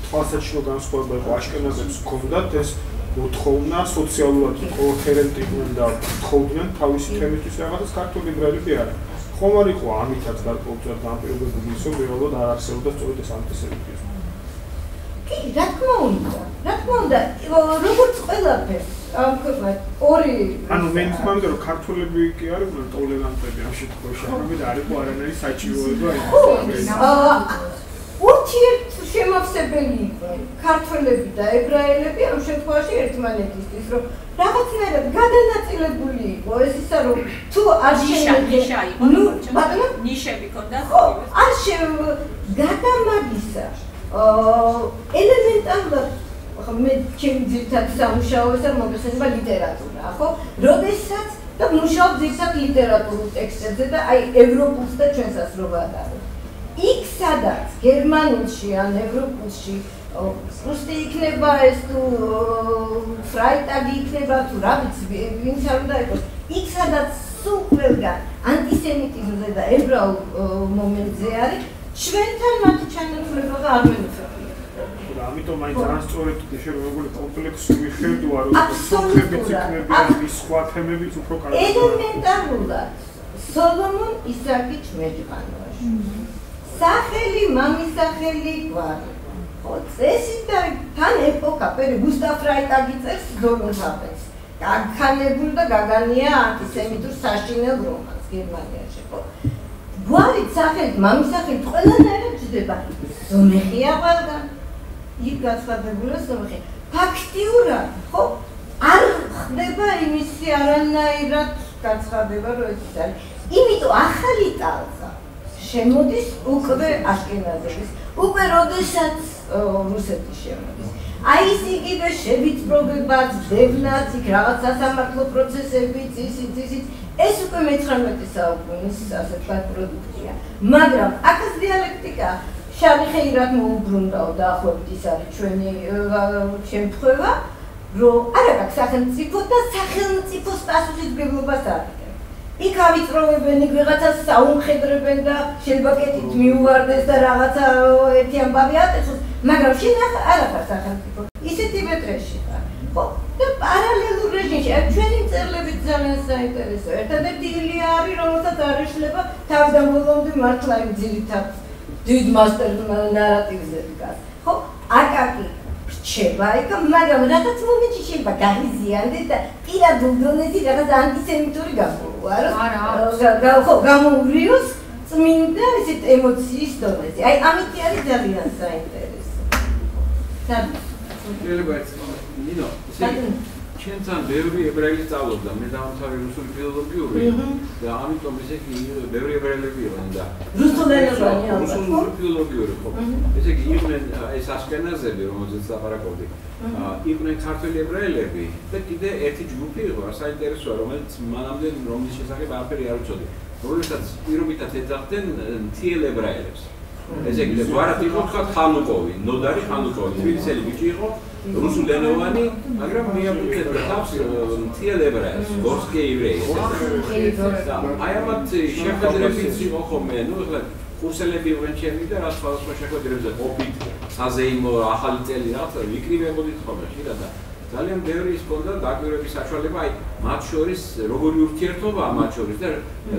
თვალსაჩინო განსხვავება იყო აშკენაზებს ჰქონდათ ეს მოთხოვნა სოციალურად კოჰერენტი იყვნენ და თხოვდნენ თავისი თემისთვის რაღაცას ქართული ებრაელები არა. ხომ არ იყო ამითაც გარკვეულწილად განპირობებული ის რომ რეალურად არ არსებობდა სწორედ ეს ანტისემიტიზმი. კი, რა თქმა უნდა, როგორც ყველაფერს ამ ქვეყნად ორი ანუ მე მინდა რომ ქართველები კი არ იყვნენ ტოლერანტები ამ შემთხვევაში, ამიტომ არ იყო არანაირი საჭიროება ის. ურთიერთ შემავსებელი იყვნენ ქართველები და ებრაელები ამ შემთხვევაში ერთმანეთისთვის, რომ რაღაცნაირად გადანაწილებული იყო ეს ისა, რომ თუ არ ნიშა იყო, ბატონო, ნიშები ქონდა. არ გადამაგისა ელემენტარულად ხო მე ჩემი ძირითადი სამუშაოა მოგესალმება ლიტერატურა, ხო? როდესაც და მუშაობ ძირითადად ლიტერატურულ ტექსტებზე და აი ევროპულს და ჩვენსაც რო ვადარო. იქ სადაც გერმანიაში ან ევროპულში პრუსტი იქნება ეს თუ ფრაიტაგი იქნება თუ რა ვიცი ვინც არ უნდა იყოს იქ სადაც სულ ყველგან ანტისემიტიზმზე და ებრაულ მომენტზე არის ჩვენთან მათი ჩანაცვლება არ მენუხებია ამიტომ აი ძალიან სწორედ შეერაგებული კომპლექსური ხედვა რომ სოფლები ციფრები სხვა თემებიც უფრო კარგია ელემენტარულად სოლომონ ისაკი ჩმეჯყანოში სახელი მამისახელი გვარი ხო წესი და თან ეპოქა პერი გუსტავ ფრაიტაგი წერს დონოთაბეს გაგხანებული და გაგანია ანტისემიტურ საშინელ რომანს გერმანიაში ხო გვარი სახელი მამისახელი ყველანაირად ჯდება სომეხია ყველგან იქ გაცხადებულია სომეხი ფაქტიურად ხო არ ხდება იმისი არანაირად გაცხადება რომ ეს არის იმიტომ ახალი ტალღა შემოდის უკვე აშკენაზების უკვე როდესაც რუსეთის შემოდის აი ის იგივე შევიწროვებაც დევნაც იქ რაღაც სასამართლო პროცესებიც ისიც ეს უკვე მე-19 საუკუნის ასე ვთქვათ პროდუქტია მაგრამ აქაც დიალექტიკა შავი ხეირად მოუბრუნდაო დაახლოებით ის არის ჩვენი შემთხვევა რომ არა გაქვს სახელმწიფო და სახელმწიფოს პასუხისმგებლობას არ იქ ავიწროვებენ იქ ვიღაცას საუმხედრებენ და შეიძლება კეთით მიუვარდეს და რაღაცა ერთი ამბავი ატეხოს მაგრამ შენ არ ხარ სახელმწიფო ისეთი მეტრეში ხარ ხო და პარალელურ რეჟიმში ჩვენი მწერლებით ძალიან საინტერესოა ერთადერთი ილია არის რომელსაც არ ეშლება თავიდან ბოლომდე მართლა იმ ძირითად დიდ მასტერ ნარატივზე დგას ხო აკაკი რჩება იქ მაგრამ რაღაც მომენტში შეიძლება გაღიზიანდეს და პირადულ დონეზე რაღაც ანტისემიტური გამოუვარო ხო გამოურიოს წმინდა ესეთ ემოციის დონეზე აი ამით არის ძალიან საინტერესო შეიძლება ნინო ჩვენთან ბევრი ებრაელი სწავლობდა მე დავამთავრე რუსული ფილოლოგიური და ამიტომ ესე იგი ბევრი ებრაელები იყვნენ და რუსული ფილოლოგიური ხო ესე იგი იყვნენ ეს აშკენაზები რომელზეც ლაპარაკობდი იყვნენ ქართველი ებრაელები და კიდე ერთი ჯგუფი იყო საინტერესოა რომელიც მანამდე რომლის შესახებ არაფერი არ ვიცოდი რომელსაც პირობითად ეძახდნენ მთიელ ებრაელებს ესე იგი ვარად იყო თქვა ხანუკოვი ნოდარი ხანუკოვი თბილისელი ბიჭი იყო რუსულენოვანი მაგრამ მიაკუთვნებდა თავს მთიელ ებრაელს გორსკი ებრაელი აი ამათ შეხვედრებიც იყო ხოლმე ნუ ეხლა კურსელები იყვნენ ჩემი და რაც სხვადასხვა შეხვედრებზე ყოფით საზეიმო ახალი წელი რაღაც ვიკრიბებოდით ხოლმე ხირა და ძალიან ბევრი ის ქონდა დაკვირვების საშუალება აი მათ შორის როგორი ურთიერთობაა მათ შორის და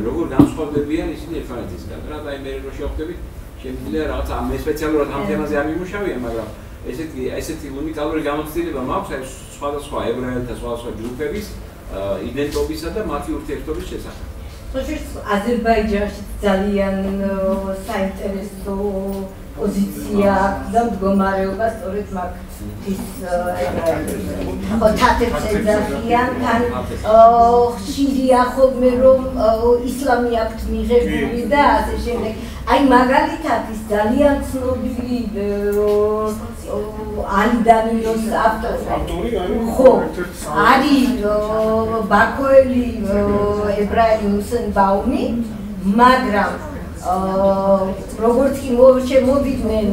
როგორ განსხვავდებიან ისინი ერთმანეთისგან რა და აი მე რო შევხვდებით შემიძლია რაღაც მე სპეციალურად ამ თემაზე არ მიმუშავია მაგრამ ესეთი უნიკალური გამოცდილება მაქვს აი სხვადასხვა ებრაელთა სხვადასხვა ჯგუფების იდენტობისა და მათი ურთიერთობის შესახებ. ხოშის აზერბაიჯანში ძალიან საინტერესო პოზიცია და მდგომარეობა სწორედ მაგ ის თათებს ეძახიან თან ხშირია ხოლმე რომ ისლამი აქვთ მიღებული და ასე შემდეგ აი მაგალითად ის ძალიან ცნობილი ალი დანილოს ავტორი ხო არის ბაქოელი ებრაელი ნუსენბაუმი მაგრამ როგორც კი შემოვიდნენ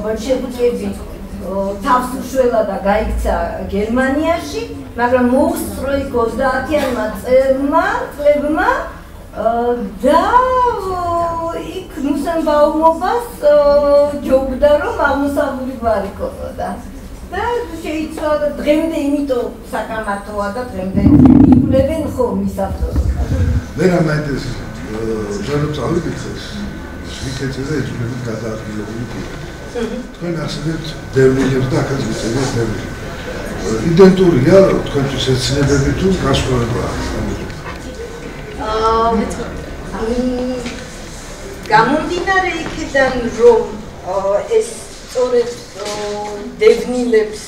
ბოლშევიკები თავს უშველა და გაიქცა გერმანიაში მაგრამ მოუსწრო იქ 30-იანმა წლებმა და იქ ნუსენბაუმობას ჯობდა რომ აღმოსავლური გვარი ქონოდა და შეიცვალა დღემდე იმიტომ საკამათოა და დღემდე იკვლევენ ხომ ის ავტორს მე რა მაინტერესებს ჟანრო წავიდეთ ვიქეცე და ეჭვებით გადაადგილებული თქვენ ახსენებთ დევნილებს და აქაც ვიწერეთ დევნილები იდენტურია თქვენთვის ეცნებები თუ გასხვავებაა გამომდინარე იქიდან რომ ეს სწორედ დევნილებს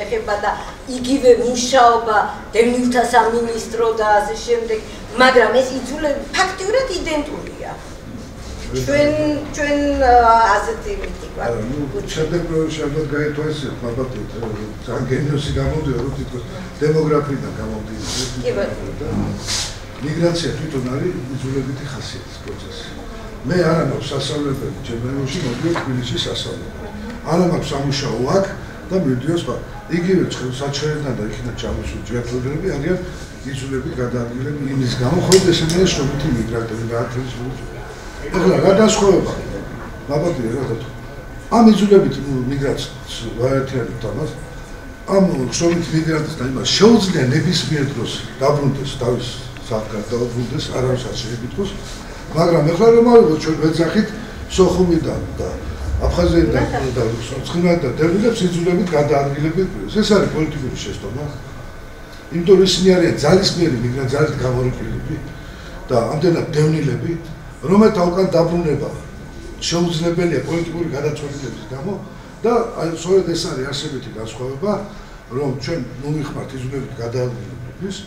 ეხება და იგივე მუშაობა დევნილთა სამინისტრო და ასე შემდეგ მაგრამ ეს იძულება ფაქტიურად იდენტურია ჩვენ ასეთი მიტიკვა შემდეგ გაითვალისწინეთ ალბათ ძალიან გენიოსი გამოდიოდა რომ თითქოს დემოგრაფიიდან გამომდინარე მიგრაცია თვითონ არის იძულებითი ხასიათის პროცესი მე არა მაქვს სასწავლებელი ჩემში მოდიო თბილისში სასწავლებელი არა მაქვს სამუშაო აქ და მივდიო სხვა იგივე საჩხერიდან და იქიდან ჩამოსული ჯგუფები არიან იძულებით გადაადგილებული იმის გამო ხოლმე ესენია შრომითი მიგრანტები გაათვლის ეხლა რა დასხოვება ნაბადია რა თქმა ამ იძულებით მიგრაციას ვაერთიანებთ ამას. ამ შრომით მიგრანტებთან იმას შეუძლია ნებისმიერ დროს დაბრუნდეს თავის სახლთან დაუბრუნდეს არავის არ შეებითოს, მაგრამ ეხლა რომ ავიღოთ ჩვენ ვეძახით სოხუმიდან და აფხაზეთიდან და ცხინვალიდან და დევნილებს იძულებით გადაადგილებით. ეს არის პოლიტიკური შეცდომა. იმიტომ რომ ისინი არიან ძალისმიერი მიგრანტები, ძალით გამორიკლები და ამდენად დევნილები, რომელთა უკან დაბრუნება შეუძლებელია პოლიტიკური გადაწყვეტილების გამო და სწორედ ეს არის არსებითი განსხვავება, რომ ჩვენ მომიხმართ იძულებით გადაადგილების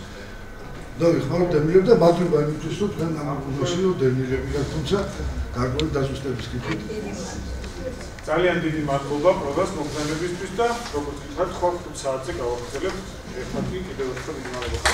და ვიხმართ დევნილებს და მადლობა იმისთვის, რომ თქვენ ამაგულოში დევნილები გახთ, თუმცა გარკვეული დაზუსტების კითხვით. ძალიან დიდი მადლობა პროგრამის მოგზაურობისთვის და როგორც გითხრათ, ხო 5 საათზე გავაგრძელებთ. ერთმანეთი კიდევ ერთხელ დიდი მადლობა.